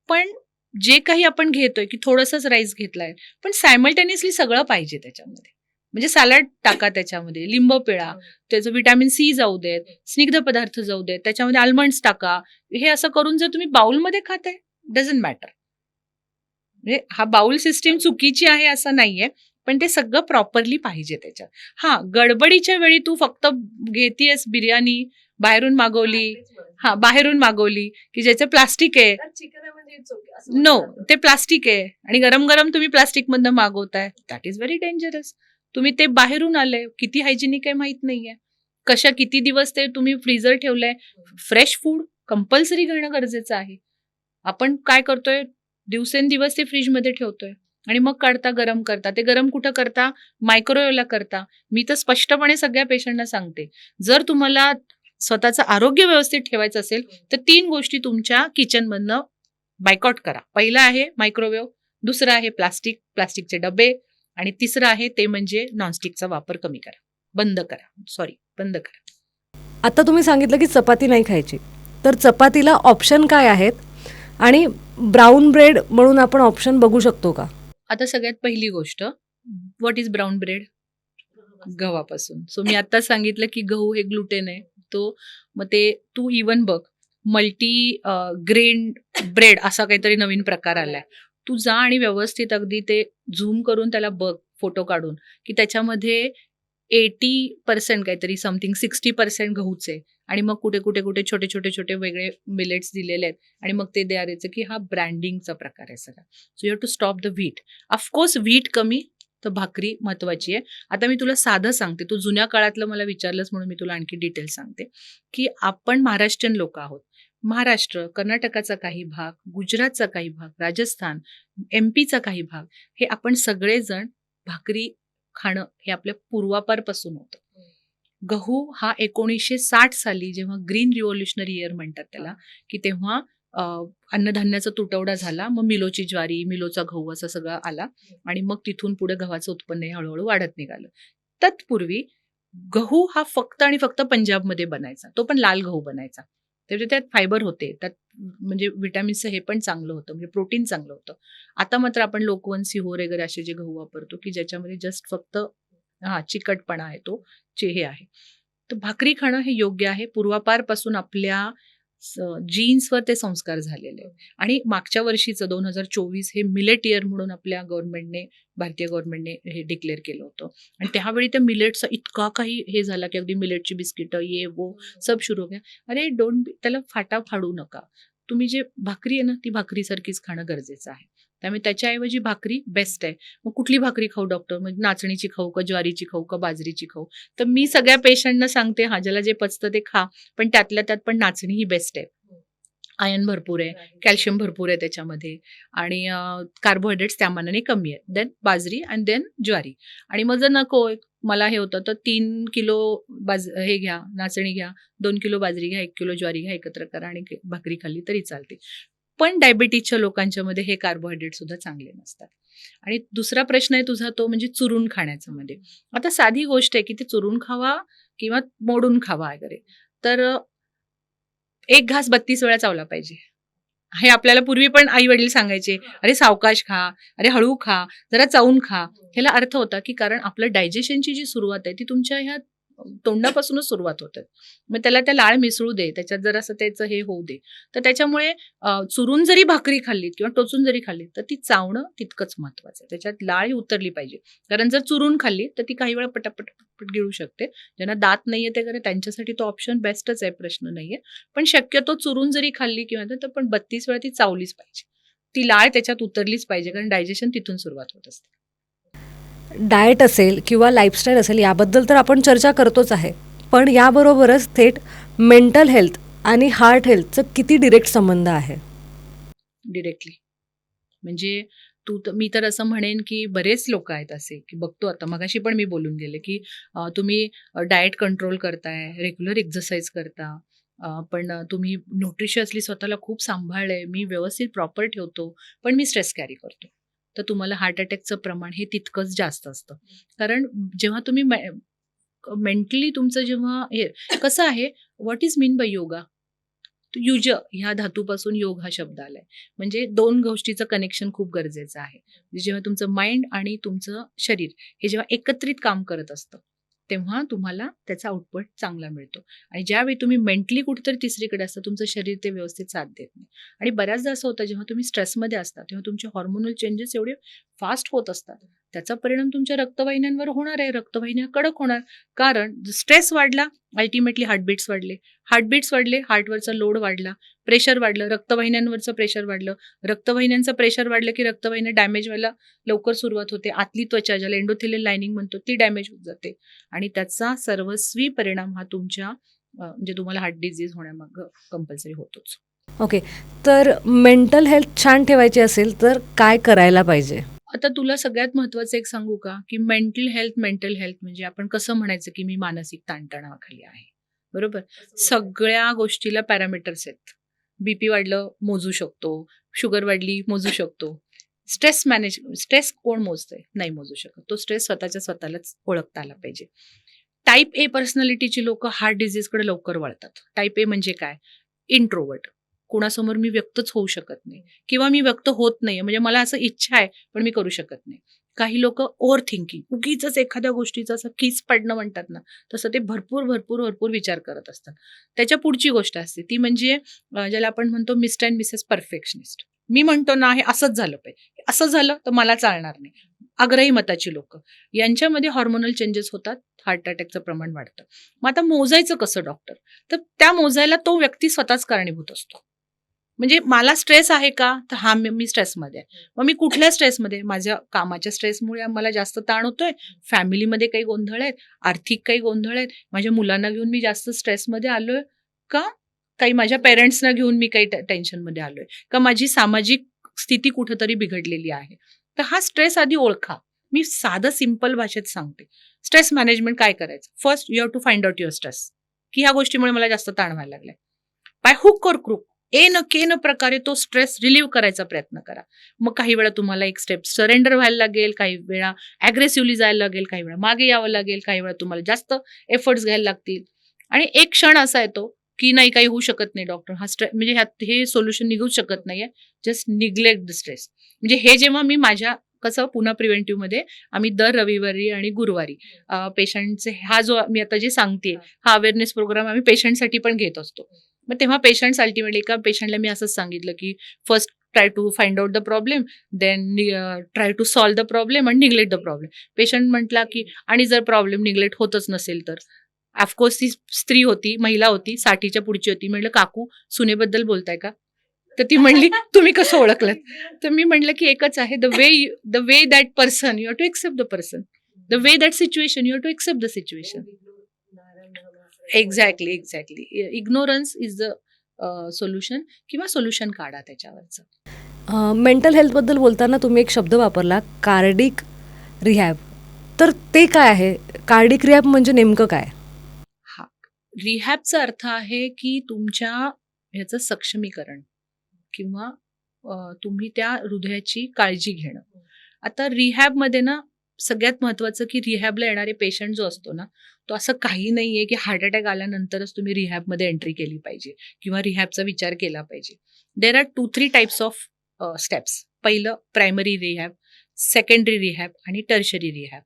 पण जे काही आपण घेतोय की थोडंसंच राईस घेतलाय, पण सायमल्टेनियसली सगळं पाहिजे त्याच्यामध्ये. म्हणजे सॅलड टाका त्याच्यामध्ये, लिंब पिळा, त्याचं व्हिटॅमिन सी जाऊ देत, स्निग्ध पदार्थ जाऊ देत, त्याच्यामध्ये आल्मंड्स टाका. हे असं करून जर तुम्ही बाउलमध्ये खाताय, डझंट मॅटर. म्हणजे हा बाउल सिस्टीम चुकीची आहे असं नाहीये, पण ते सगळं प्रॉपरली पाहिजे त्याच्यात. हा, गडबडीच्या वेळी तू फक्त घेतीयस बिर्याणी, बाहेरून मागवली, बाहेरून मागवली की ज्याचं प्लास्टिक आहे. नो, ते प्लास्टिक आहे आणि गरम गरम तुम्ही प्लास्टिक मधनं मागवताय, दॅट इज व्हेरी डेंजरस. तुम्ही ते बाहेरून आलंय, किती हायजेनिक आहे माहित नाहीये, किती दिवस ते तुम्ही फ्रीजर ठेवलंय. फ्रेश फूड कंपल्सरी घेणं गरजेचं आहे. आपण काय करतोय, दिवसेंदिवस ते फ्रीजमध्ये ठेवतोय आणि मग काढता, गरम करता. ते गरम कुठं करता? मायक्रोवेव्हला करता. मी तर स्पष्टपणे सगळ्या पेशंटना सांगते, जर तुम्हाला स्वतःचं आरोग्य व्यवस्थित ठेवायचं असेल तर 3 गोष्टी तुमच्या किचनमधनं बायकॉट करा. पहिला आहे मायक्रोवेव्ह, दुसरं आहे प्लास्टिकचे डबे आणि तिसरं आहे ते म्हणजे नॉनस्टिकचा वापर कमी करा, बंद करा. आता तुम्ही सांगितलं की चपाती नाही खायची, तर चपातीला ऑप्शन काय आहेत आणि ब्राऊन ब्रेड म्हणून आपण ऑप्शन बघू शकतो का? आता सगळ्यात पहिली गोष्ट, व्हॉट इज ब्राऊन ब्रेड? गव्हापासून. सो मी आता सांगितलं की गहू हे ग्लुटेन आहे. मग ते तू इवन बघ, मल्टी ग्रेन ब्रेड असा काहीतरी नवीन प्रकार आलाय. तू जा आणि व्यवस्थित अगदी ते झूम करून त्याला बघ, फोटो काढून, की त्याच्यामध्ये 80% काहीतरी समथिंग 60% गहूचे आणि मग कुठे छोटे वेगळे मिलेट्स दिलेले आहेत आणि मग ते द्यायचं की हा ब्रँडिंगचा प्रकार आहे सगळा. So you have to stop the wheat. Of course wheat कमी, तर भाकरी महत्वाची आहे. आता मी तुला साधं सांगते, तू जुन्या काळातलं मला विचारलंस म्हणून मी तुला आणखी डिटेल सांगते, की आपण महाराष्ट्रीयन लोक आहोत. महाराष्ट्र, कर्नाटकाचा काही भाग, गुजरातचा काही भाग, राजस्थान, MP चा काही भाग, हे आपण सगळेजण भाकरी खाणं हे आपल्या पूर्वापारपासून होतं. गहू हा 1960 साली जेव्हा ग्रीन रिव्होल्युशनरी इयर म्हणतात त्याला, की तेव्हा अन्नधान्याचा तुटवडा झाला, मग मिलोची ज्वारी, मिलोचा गहू असं सगळं आला आणि मग तिथून पुढे गव्हाचं उत्पन्न हे हळूहळू वाढत निघालं. तत्पूर्वी गहू हा फक्त आणि फक्त पंजाबमध्ये बनायचा, तो पण लाल गहू बनायचा. त्याच्यात त्यात फायबर होते, त्यात म्हणजे विटॅमिन्सचं हे पण चांगलं होतं, म्हणजे प्रोटीन चांगलं होतं. आता मात्र आपण लोकवन, सिहोर वगैरे असे जे गहू वापरतो, की ज्याच्यामध्ये जस्ट फक्त चिकटपणा आहे, तो हे आहे. तर भाकरी खाणं हे योग्य आहे. पूर्वापारपासून आपल्या जीन्सवर ते संस्कार झालेले आहेत. आणि मागच्या वर्षीचं 2024 हे मिलेट इयर म्हणून आपल्या भारतीय गव्हर्नमेंटने हे डिक्लेअर केलं होतं. आणि त्यावेळी त्या मिलेटचा इतका काही हे झाला, की अगदी मिलेटची बिस्किटं, ये वो सब शुरू हो गया. अरे त्याला फाटा फाडू नका. तुम्ही जे भाकरी आहे ना, ती भाकरीसारखीच खाणं गरजेचं आहे. त्यामुळे त्याच्याऐवजी भाकरी बेस्ट आहे. मग कुठली भाकरी खाऊ डॉक्टर? मग नाचणीची खाऊ का, ज्वारीची खाऊ का, बाजरीची खाऊ? तर मी सगळ्या पेशंटना सांगते, ज्याला जे पचतं ते खा, पण त्यातल्या त्यात पण नाचणी ही बेस्ट आहे. आयर्न भरपूर आहे, कॅल्शियम भरपूर आहे त्याच्यामध्ये आणि कार्बोहायड्रेट्स त्या मानाने कमी आहेत. देन बाजरी अँड देन ज्वारी. आणि मग जर नको मला हे होतं तर 3 किलो हे घ्या, नाचणी घ्या, 2 किलो बाजरी घ्या, 1 किलो ज्वारी घ्या, एकत्र करा आणि भाकरी खाल्ली तरी चालते. पण डायबिटीजच्या लोकांच्या मध्ये हे कार्बोहायड्रेट सुद्धा चांगले नसतात. आणि दुसरा प्रश्न आहे तुझा तो म्हणजे चुरून खाण्याचा मध्ये. आता साधी गोष्ट आहे की ते चुरून खावा किंवा मोडून खावा वगैरे, तर एक घास 32 वेळा चावला पाहिजे. हे आपल्याला पूर्वी पण आई वडील सांगायचे, अरे सावकाश खा, अरे हळू खा, जरा चावून खा. ह्याला अर्थ होता की कारण आपलं डायजेशनची जी सुरुवात आहे ती तुमच्या ह्या तोंडापासूनच सुरुवात होते. मग त्याला त्या लाळ मिसळू दे, त्याच्यात जर असं त्याचं हे होऊ दे. तर त्याच्यामुळे चुरून जरी भाकरी खाल्लीत किंवा टोचून जरी खाल्ली तर ती चावणं तितकंच महत्वाचं आहे. त्याच्यात लाळ उतरली पाहिजे. कारण जर चुरून खाल्ली तर ती काही वेळा पटापट गिळू शकते. ज्यांना दात नाहीये ते त्यांच्यासाठी तो ऑप्शन बेस्टच आहे, प्रश्न नाहीये. पण शक्यतो चुरून जरी खाल्ली किंवा तर पण 32 वेळा ती चावलीच पाहिजे. ती लाळ त्याच्यात उतरलीच पाहिजे, कारण डायजेशन तिथून सुरुवात होत असते. डाएट असेल किंवा लाईफस्टाईल असेल याबद्दल तर आपण चर्चा करतोच आहे, पण याबरोबरच थेट मेंटल हेल्थ आणि हार्ट हेल्थचं किती डिरेक्ट संबंध आहे? डिरेक्टली म्हणजे मी तर असं म्हणेन की बरेच लोक आहेत असे की बघतो आता, मगाशी पण मी बोलून गेले की तुम्ही डाएट कंट्रोल करताय, रेग्युलर एक्सरसाइज करता, पण तुम्ही न्यूट्रिशियसली स्वतःला खूप सांभाळलंय, मी व्यवस्थित प्रॉपर ठेवतो, पण मी स्ट्रेस कॅरी करतो. तर तुम्हाला हार्ट अटॅकचं प्रमाण हे तितकंच जास्त असतं. कारण जेव्हा तुम्ही मेंटली तुमचं जेव्हा हे कसं आहे, what is mean bye yoga? Use ह्या धातूपासून योग हा शब्द आलाय. म्हणजे 2 गोष्टीचं कनेक्शन खूप गरजेचं आहे. म्हणजे जेव्हा तुमचं माइंड आणि तुमचं शरीर हे जेव्हा एकत्रित काम करत असतं, तेव्हा तुम्हाला त्याचा आउटपुट चांगला मिळतो. आणि ज्यावेळी तुम्ही मेंटली कुठेतरी तिसरीकडे असता, तुमचं शरीर ते व्यवस्थित साथ देत नाही. आणि बऱ्याचदा असं होतं, जेव्हा तुम्ही स्ट्रेसमध्ये असता, तेव्हा तुमचे हार्मोनल चेंजेस एवढे फास्ट होत असतात. त्याचा परिणाम तुमच्या रक्तवाहिन्यांवर होणार आहे. रक्तवाहिन्या कडक होणार. कारण स्ट्रेस वाढला, अल्टिमेटली हार्टबीट्स वाढले. हार्टबीट्स वाढले, हार्टवरचा लोड वाढला, प्रेशर वाढलं, रक्तवाहिन्यांवरचं प्रेशर वाढलं. रक्तवाहिन्यांचं प्रेशर वाढलं की रक्तवाहिन्या डॅमेज व्हायला लवकर सुरुवात होते. आतली त्वचा, ज्याला एंडोथेलियल लाइनिंग म्हणतो, ती डॅमेज होत जाते. आणि त्याचा सर्वस्वी परिणाम हा तुमच्या म्हणजे तुम्हाला हार्ट डिझीज होण्यामागं कंपल्सरी होतोच. ओके. तर मेंटल हेल्थ छान ठेवायची असेल तर काय करायला पाहिजे? आता तुला सगळ्यात महत्त्वाचं एक सांगू का, की मेंटल हेल्थ म्हणजे आपण कसं म्हणायचं, की मी मानसिक ताणतणावाखाली आहे. बरोबर? सगळ्या गोष्टीला पॅरामीटर्स आहेत. बीपी वाढलं मोजू शकतो, शुगर वाढली मोजू शकतो. स्ट्रेस कोण मोजतंय? नाही मोजू शकत. तो स्ट्रेस स्वतःलाच ओळखता आला पाहिजे. टाइप ए पर्सनॅलिटीची लोकं हार्ट डिझीजकडे लवकर वळतात. टाइप ए म्हणजे काय? इंट्रोव्हर्ट. कुणासमोर मी व्यक्तच होऊ शकत नाही किंवा मी व्यक्त होत नाहीये, म्हणजे मला असं इच्छा आहे, पण मी करू शकत नाही. काही लोकं ओव्हर थिंकिंग, उगीचच एखाद्या गोष्टीचं असं कीच पडणं म्हणतात ना, तसं ते भरपूर विचार करत असतात. त्याच्या पुढची गोष्ट असते ती म्हणजे ज्याला आपण म्हणतो मिस्टर अँड मिसेस परफेक्शनिस्ट. मी म्हणतो ना, हे असंच झालं पाहिजे. असं झालं तर मला चालणार नाही. आग्रही मताची लोकं. यांच्यामध्ये हार्मोनल चेंजेस होतात, हार्ट अटॅकचं प्रमाण वाढतं. मग आता मोजायचं कसं डॉक्टर? तर त्या मोजायला तो व्यक्ती स्वतःच कारणीभूत असतो. म्हणजे मला स्ट्रेस आहे का? तर हां, मी स्ट्रेसमध्ये आहे. मग मी कुठल्या स्ट्रेसमध्ये? माझ्या कामाच्या स्ट्रेसमुळे मला जास्त ताण होतोय, फॅमिलीमध्ये काही गोंधळ आहेत, आर्थिक काही गोंधळ आहेत, माझ्या मुलांना घेऊन मी जास्त स्ट्रेसमध्ये आलोय का? काही माझ्या पेरेंट्सना घेऊन मी काही टेन्शनमध्ये आलोय का? माझी सामाजिक स्थिती कुठेतरी बिघडलेली आहे. तर हा स्ट्रेस आधी ओळखा. मी साधं सिंपल भाषेत सांगते. स्ट्रेस मॅनेजमेंट काय करायचं? First you have to find out your stress, की ह्या गोष्टीमुळे मला जास्त ताण व्हायला लागलाय. बाय हुक और क्रूक के न प्रकारे तो स्ट्रेस रिलीव्ह करायचा प्रयत्न करा. मग काही वेळा तुम्हाला एक स्टेप सरेंडर व्हायला लागेल, काही वेळा अग्रेसिव्हली जायला लागेल, काही वेळा मागे यावं लागेल, काही वेळा तुम्हाला जास्त एफर्ट्स घ्यायला लागतील. आणि एक क्षण असा येतो की नाही, काही होऊ शकत नाही डॉक्टर, हा स्ट्रेस म्हणजे ह्यात हे सोल्युशन निघूच शकत नाहीये. Just neglect the stress. म्हणजे हे जेव्हा मी माझ्या कसं पुन्हा प्रिव्हेंटिव्हमध्ये आम्ही दर रविवारी आणि गुरुवारी पेशंटचे हा जो मी आता जे सांगते, हा अवेअरनेस प्रोग्राम आम्ही पेशंटसाठी पण घेत असतो. मग तेव्हा पेशंट्स अल्टिमेटली एका पेशंटला मी असंच सांगितलं, की first try to find out the problem, then try to solve the problem and neglect the problem. Patient म्हटला, की आणि जर प्रॉब्लेम निग्लेक्ट होतच नसेल तर? ऑफकोर्स ती स्त्री होती, महिला होती, 60च्या पुढची होती. म्हटलं, "काकू, सुनेबद्दल बोलताय का?" तर ती म्हणली, "तुम्ही कसं ओळखलत?" तर मी म्हटलं, की एकच आहे, the way that person, you have to accept the person. The way that situation, you have to accept the situation. Exactly. Ignorance is the solution किंवा सोल्युशन काढा त्याच्यावरचं. मेंटल हेल्थबद्दल बोलताना तुम्ही एक शब्द वापरला, कार्डिक रिहॅब. तर ते काय आहे? कार्डिक रिहॅब म्हणजे नेमकं काय? हा, रिहॅबचा अर्थ आहे की तुमच्या ह्याचं सक्षमीकरण किंवा तुम्ही त्या हृदयाची काळजी घेणं. आता रिहॅबमध्ये ना सगळ्यात महत्वाचं की रिहॅबला येणारे पेशंट जो असतो ना, तो असं काही नाहीये की हार्ट अटॅक आल्यानंतरच तुम्ही रिहॅबमध्ये एंट्री केली पाहिजे किंवा रिहॅबचा विचार केला पाहिजे. There are 2-3 types of steps. पहिलं प्रायमरी रिहॅब, सेकंडरी रिहॅब आणि टर्शरी रिहॅब.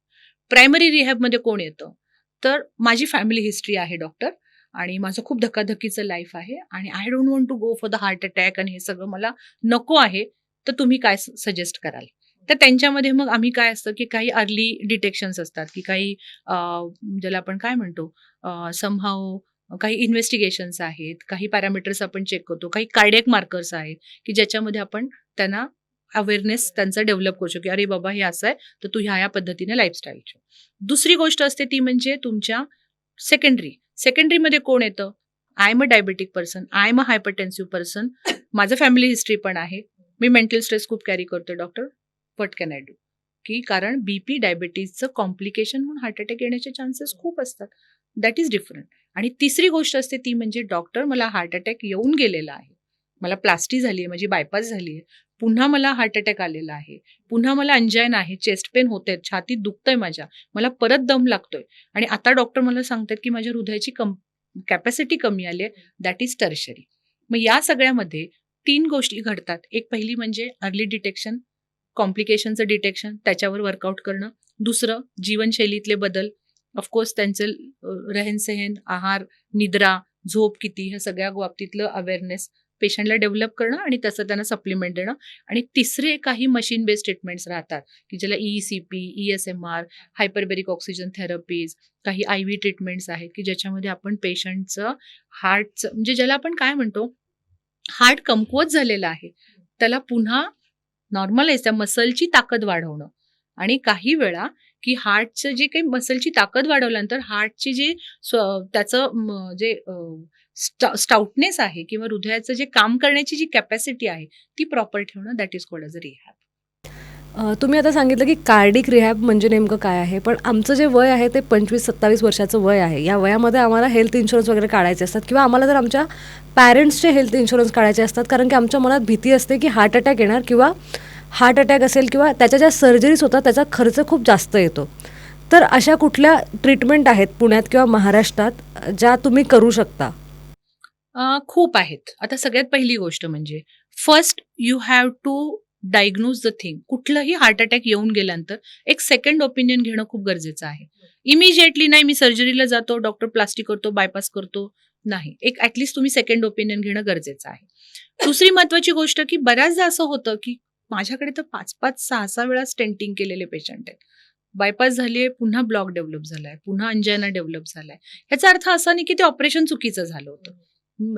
प्रायमरी रिहॅबमध्ये कोण येतं? तर माझी फॅमिली हिस्ट्री आहे डॉक्टर, आणि माझं खूप धकाधकीचं लाईफ आहे आणि I don't want to go for the heart attack आणि हे सगळं मला नको आहे. तर तुम्ही काय सजेस्ट कराल? तर त्यांच्यामध्ये मग आम्ही काय असतं, की काही अर्ली डिटेक्शन्स असतात, की काही ज्याला आपण काय म्हणतो, समहाऊ काही इन्व्हेस्टिगेशन्स आहेत, काही पॅरामीटर्स आपण चेक करतो, काही कार्डियक मार्कर्स आहेत, की ज्याच्यामध्ये आपण त्यांना अवेअरनेस त्यांचा डेव्हलप करू शकतो, की अरे बाबा हे असं आहे, तर तू ह्या पद्धतीने लाईफस्टाईल ठेव. दुसरी गोष्ट असते ती म्हणजे तुमच्या सेकंडरीमध्ये कोण येतं? I am a diabetic person, I am a hypertensive person, माझं फॅमिली हिस्ट्री पण आहे, मी मेंटल स्ट्रेस खूप कॅरी करतोय doctor, what can I do? की कारण बीपी डायबिटीजचं कॉम्प्लिकेशन म्हणून हार्ट अटॅक येण्याचे चान्सेस खूप असतात. That is different. आणि तिसरी गोष्ट असते ती म्हणजे डॉक्टर मला हार्ट अटॅक येऊन गेलेला आहे, मला प्लास्टी झाली आहे, माझी बायपास झाली आहे, पुन्हा मला हार्ट अटॅक आलेला आहे, पुन्हा मला अंजायना आहे, चेस्ट पेन होते, छातीत दुखतंय माझ्या, मला परत दम लागतोय आणि आता डॉक्टर मला सांगतात की माझ्या हृदयाची कॅपॅसिटी कमी आली आहे, दॅट इज टर्शरी. मग या सगळ्यामध्ये 3 गोष्टी घडतात. एक पहिली म्हणजे अर्ली डिटेक्शन, कॉम्प्लिकेशनचं डिटेक्शन, त्याच्यावर वर्कआउट करणं. दुसरं जीवनशैलीतले बदल, ऑफकोर्स त्यांचं रहन-सहन, आहार, निद्रा, झोप किती, ह्या सगळ्या बाबतीतलं अवेअरनेस पेशंटला डेव्हलप करणं आणि तसं त्यांना सप्लिमेंट देणं. आणि तिसरे काही मशीन बेस्ड ट्रीटमेंट्स राहतात की ज्याला ECP, ESMR, हायपरबेरिक ऑक्सिजन थेरपीज, काही IV ट्रीटमेंट्स आहेत की ज्याच्यामध्ये आपण पेशंटचं हार्टचं म्हणजे ज्याला आपण काय म्हणतो, हार्ट कमकुवत झालेलं आहे त्याला पुन्हा नॉर्मलाइज त्या मसलची ताकद वाढवणं. आणि काही वेळा की हार्टचं जे काही मसलची ताकद वाढवल्यानंतर हार्टची जी त्याचं जे स्टाउटनेस आहे किंवा हृदयाचं जे काम करण्याची जी कॅपॅसिटी आहे ती प्रॉपर ठेवणं, that is called as a rehab. तुम्ही आता सांगितलं की कार्डिक रिहॅब म्हणजे नेमकं काय आहे, पण आमचं जे वय आहे ते 25-27 वर्षाचं वय आहे. या वयामध्ये आम्हाला हेल्थ इन्शुरन्स वगैरे काढायचे असतात किंवा आम्हाला जर आमच्या पॅरेंट्सचे हेल्थ इन्शुरन्स काढायचे असतात, कारण की आमच्या मनात भीती असते की हार्ट अटॅक येणार किंवा हार्ट अटॅक असेल किंवा त्याच्या ज्या सर्जरीज होतात त्याचा खर्च खूप जास्त येतो. तर अशा कुठल्या ट्रीटमेंट आहेत पुण्यात किंवा महाराष्ट्रात ज्या तुम्ही करू शकता? खूप आहेत. आता सगळ्यात पहिली गोष्ट म्हणजे first you have to diagnose the thing. कुठलंही हार्ट अटॅक येऊन गेल्यानंतर एक सेकंड ओपिनियन घेणं खूप गरजेचं आहे. इमिजिएटली नाही मी सर्जरीला जातो, डॉक्टर प्लास्टिक करतो, बायपास करतो, नाही. एक ॲटलिस्ट तुम्ही सेकंड ओपिनियन घेणं गरजेचं आहे. दुसरी महत्वाची गोष्ट की बऱ्याचदा असं होतं की माझ्याकडे तर 5-5, 6-6 वेळा स्टेंटिंग केलेले पेशंट आहेत. बायपास झाली आहे, पुन्हा ब्लॉक डेव्हलप झालाय, पुन्हा अंजायना डेव्हलप झालाय. ह्याचा अर्थ असा नाही की ते ऑपरेशन चुकीचं झालं होतं.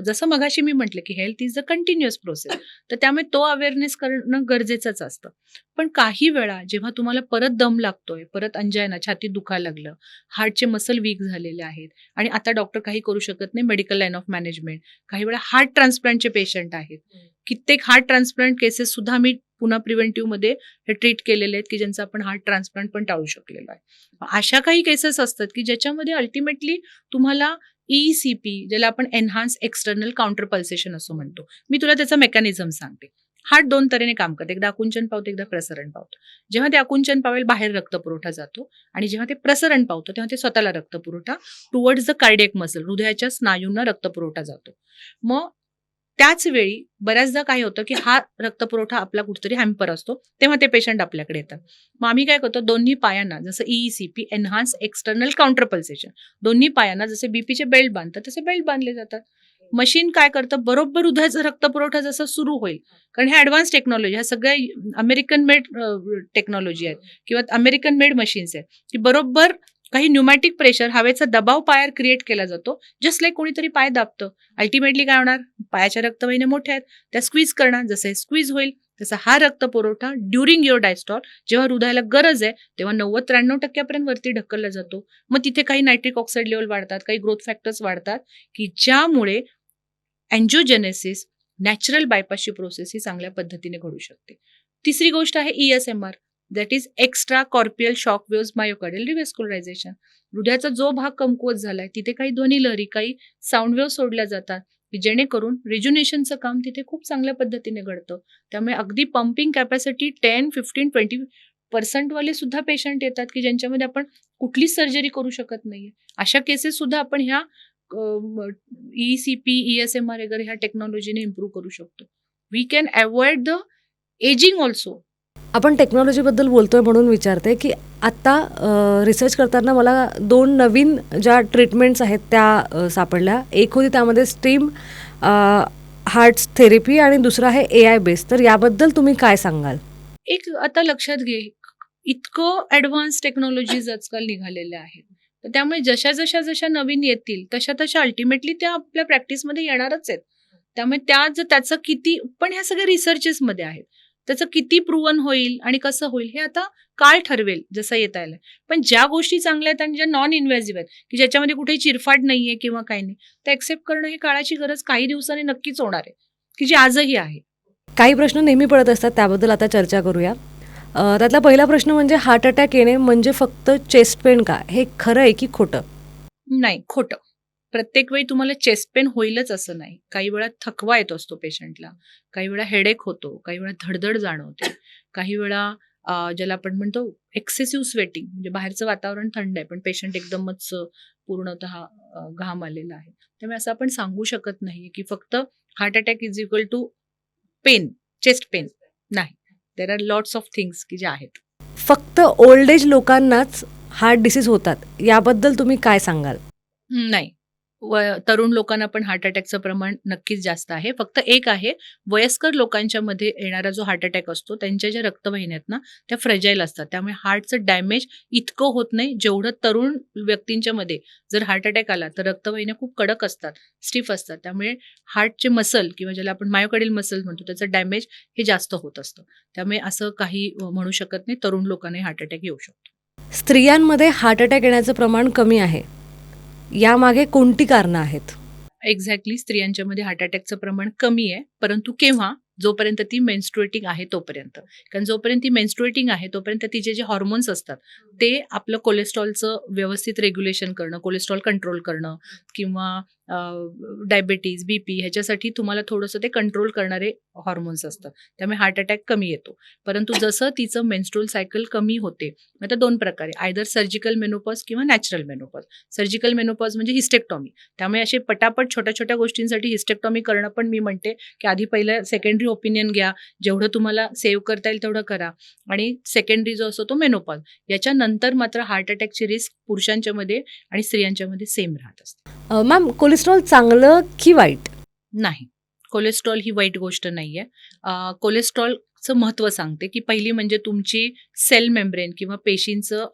जसं मगाशी मी म्हटलं की health is a continuous process, तर त्यामुळे तो अवेअरनेस करणं गरजेचंच असतं. पण काही वेळा जेव्हा तुम्हाला परत दम लागतोय, परत अंजायना, छातीत दुखायला लागलं, हार्टचे मसल वीक झालेले आहेत आणि आता डॉक्टर काही करू शकत नाही, मेडिकल लाईन ऑफ मॅनेजमेंट. काही वेळा हार्ट ट्रान्सप्लांटचे पेशंट आहेत. कित्येक हार्ट ट्रान्सप्लांट केसेस सुद्धा आम्ही पुन्हा प्रिव्हेंटिव्हमध्ये हे ट्रीट केलेले आहेत की ज्यांचं आपण हार्ट ट्रान्सप्लांट पण टाळू शकलेलो आहे. अशा काही केसेस असतात की ज्याच्यामध्ये अल्टिमेटली तुम्हाला ECP, ज्याला आपण एनहान्स एक्सटर्नल काउंटर पल्सेशन असं म्हणतो. मी तुला त्याचं मेकॅनिझम सांगते. हार्ट 2 तऱ्हेने काम करते, एकदा आकुंचन पावतो, एकदा प्रसरण पावतो. जेव्हा ते आकुंचन पावेल बाहेर रक्तपुरवठा जातो आणि जेव्हा ते प्रसरण पावतो तेव्हा ते स्वतःला रक्तपुरवठा टुवर्ड्स द कार्डियक मसल, हृदयाच्या स्नायूंना रक्तपुरवठा जातो. मग त्याच वेळी बऱ्याचदा काय होतं की हा रक्तपुरवठा आपला कुठेतरी हॅम्पर असतो, तेव्हा ते पेशंट आपल्याकडे येतात. मग आम्ही काय करतो, दोन्ही पायांना जसं ECP, enhance external counter pulsation, दोन्ही पायांना जसे बीपीचे बेल्ट बांधतात तसे बेल्ट बांधले जातात. मशीन काय करतं, बरोबर हृदयाचा रक्तपुरवठा जसा सुरू होईल, कारण हे ॲडव्हान्स टेक्नॉलॉजी, ह्या सगळ्या अमेरिकन मेड टेक्नॉलॉजी आहेत किंवा अमेरिकन मेड मशीन्स आहेत की बरोबर काही न्यूमॅटिक प्रेशर, हवेचा दबाव पायावर क्रिएट केला जातो. जस्ट लाईक कोणीतरी पाय दाबतं. अल्टिमेटली काय होणार, पायाच्या रक्तवाहिन्या मोठ्या आहेत, त्या स्क्वीज करणार, जसं स्क्वीज होईल तसा हा रक्तपुरवठा ड्युरिंग युअर डायस्टॉल, जेव्हा हृदयाला गरज आहे तेव्हा 90-93% वरती ढकलला जातो. मग तिथे काही नायट्रिक ऑक्साईड लेवल वाढतात, काही ग्रोथ फॅक्टर्स वाढतात की ज्यामुळे अँजिओजेनेसिस, नॅचरल बायपासची प्रोसेस ही चांगल्या पद्धतीने घडू शकते. तिसरी गोष्ट आहे ESMR, that is extra corporeal shock waves myocardial revascularisation. हृदयाचा जो भाग कमकुवत झालाय तिथे काही ध्वनी लहरी, काही साऊंड वेव्ह सोडल्या जातात की जेणेकरून रिज्युनेशनचं काम तिथे खूप चांगल्या पद्धतीने घडतं. त्यामुळे अगदी पंपिंग कॅपॅसिटी 10, 15, 20% वाले सुद्धा पेशंट येतात की ज्यांच्यामध्ये आपण कुठलीच सर्जरी करू शकत नाहीये. अशा केसेस सुद्धा आपण ह्या ECP, ESMR वगैरे ह्या टेक्नॉलॉजीने इम्प्रूव्ह करू शकतो. We can avoid the ageing also. आपण टेक्नॉलॉजीबद्दल बोलतोय म्हणून विचारते की आत्ता रिसर्च करताना मला 2 नवीन ज्या ट्रीटमेंट्स आहेत त्या सापडल्या. एक होती त्यामध्ये स्टीम हार्ट थेरपी आणि दुसरा आहे AI बेस. तर याबद्दल तुम्ही काय सांगाल? एक आता लक्षात घे, इतकं ॲडव्हान्स टेक्नॉलॉजीज आजकाल निघालेल्या आहेत. तर त्यामुळे जशा नवीन येतील तशा अल्टिमेटली त्या आपल्या प्रॅक्टिसमध्ये येणारच आहेत. त्यामुळे त्याचं किती, पण ह्या सगळ्या रिसर्चेसमध्ये आहेत. त्याचं किती प्रूव्हन होईल आणि कसं होईल हे आता काळ ठरवेल जसं येता येईल. पण ज्या गोष्टी चांगल्या आहेत आणि ज्या नॉन इन्व्हेजिव्ह आहेत की ज्याच्यामध्ये कुठेही चिरफाड नाहीये किंवा काही नाही, ते ॲक्सेप्ट करणं ही काळाची गरज काही दिवसांनी नक्कीच होणार आहे, की जी आजही आहे. काही प्रश्न नेहमी पडत असतात, त्याबद्दल आता चर्चा करूया. त्यातला पहिला प्रश्न म्हणजे हार्ट अटॅक येणे म्हणजे फक्त चेस्ट पेन का? हे खरं आहे की खोटं? नाही, खोटं. प्रत्येक वेळी तुम्हाला चेस्ट पेन होईलच असं नाही. काही वेळा थकवा येत असतो पेशंटला, काही वेळा हेडेक होतो, काही वेळा धडधड जाणवते, काही वेळा ज्याला आपण म्हणतो एक्सेसिव्ह स्वेटिंग, म्हणजे बाहेरचं वातावरण थंड आहे पण पेशंट एकदमच पूर्णतः घाम आलेला आहे. त्यामुळे असं आपण सांगू शकत नाही की फक्त heart attack is equal to pain, chest pain नाही. There are lots of things की जे आहेत. फक्त ओल्ड एज लोकांनाच हार्ट डिसीज होतात याबद्दल तुम्ही काय सांगाल? नाही. तरुण लोकांना पण हार्ट अटॅकचं प्रमाण नक्कीच जास्त आहे. फक्त एक आहे, वयस्कर लोकांच्या मध्ये येणारा जो हार्ट अटॅक असतो त्यांच्या ज्या रक्तवाहिन्या आहेत ना त्या फ्रेजाईल असतात. त्यामुळे हार्टचं डॅमेज इतकं होत नाही जेवढं तरुण व्यक्तींच्या मध्ये जर हार्ट अटॅक आला तर रक्तवाहिन्या खूप कडक असतात, स्टिफ असतात. त्यामुळे हार्टचे मसल किंवा ज्याला आपण मायोकार्डियल मसल म्हणतो त्याचं डॅमेज हे जास्त होत असतं. त्यामुळे असं काही म्हणू शकत नाही, तरुण लोकांनाही हार्ट अटॅक येऊ शकतो. स्त्रियांमध्ये हार्ट अटॅक येण्याचं प्रमाण कमी आहे, यामागे कोणती कारणं आहेत? एक्झॅक्टली, स्त्रियांच्या मध्ये हार्ट अटॅकचं प्रमाण कमी आहे, परंतु केव्हा? जोपर्यंत ती मेन्स्ट्रुएटिंग आहे तोपर्यंत. कारण जोपर्यंत ती मेन्स्ट्रुएटिंग आहे तोपर्यंत तिचे जे हॉर्मोन्स असतात ते आपलं कोलेस्ट्रॉलचं व्यवस्थित रेग्युलेशन करणं, कोलेस्ट्रॉल कंट्रोल करणं किंवा डायबिटीज, बीपी ह्याच्यासाठी तुम्हाला थोडंसं ते कंट्रोल करणारे हॉर्मोन्स असतात. त्यामुळे हार्ट अटॅक कमी येतो. परंतु जसं तिचं मेन्स्ट्रुअल सायकल कमी होते, आता 2 प्रकारे, आयदर सर्जिकल मेनोपॉज किंवा नॅचरल मेनोपॉज. सर्जिकल मेनोपॉज म्हणजे हिस्टेक्टॉमी. त्यामुळे असे पटापट छोट्या छोट्या गोष्टींसाठी हिस्टेक्टॉमी करणं पण मी म्हणते की आधी पहिलं सेकंडरी ओपिनियन घ्या, जेवढं तुम्हाला सेव्ह करता येईल तेवढं करा. आणि सेकंडरी जो असतो तो मेनोपॉज. याच्यानंतर मात्र हार्ट अटॅकची रिस्क पुरुषांच्या मध्ये आणि स्त्रियांच्या मध्ये सेम राहत असते. मॅम, कोलेस्ट्रॉल चांगलं की वाईट? नाही, कोलेस्ट्रॉल ही वाईट गोष्ट नाहीये. कोलेस्ट्रॉलचं महत्त्व सांगते की पहिली म्हणजे तुमची सेल मेम्ब्रेन किंवा पेशींचं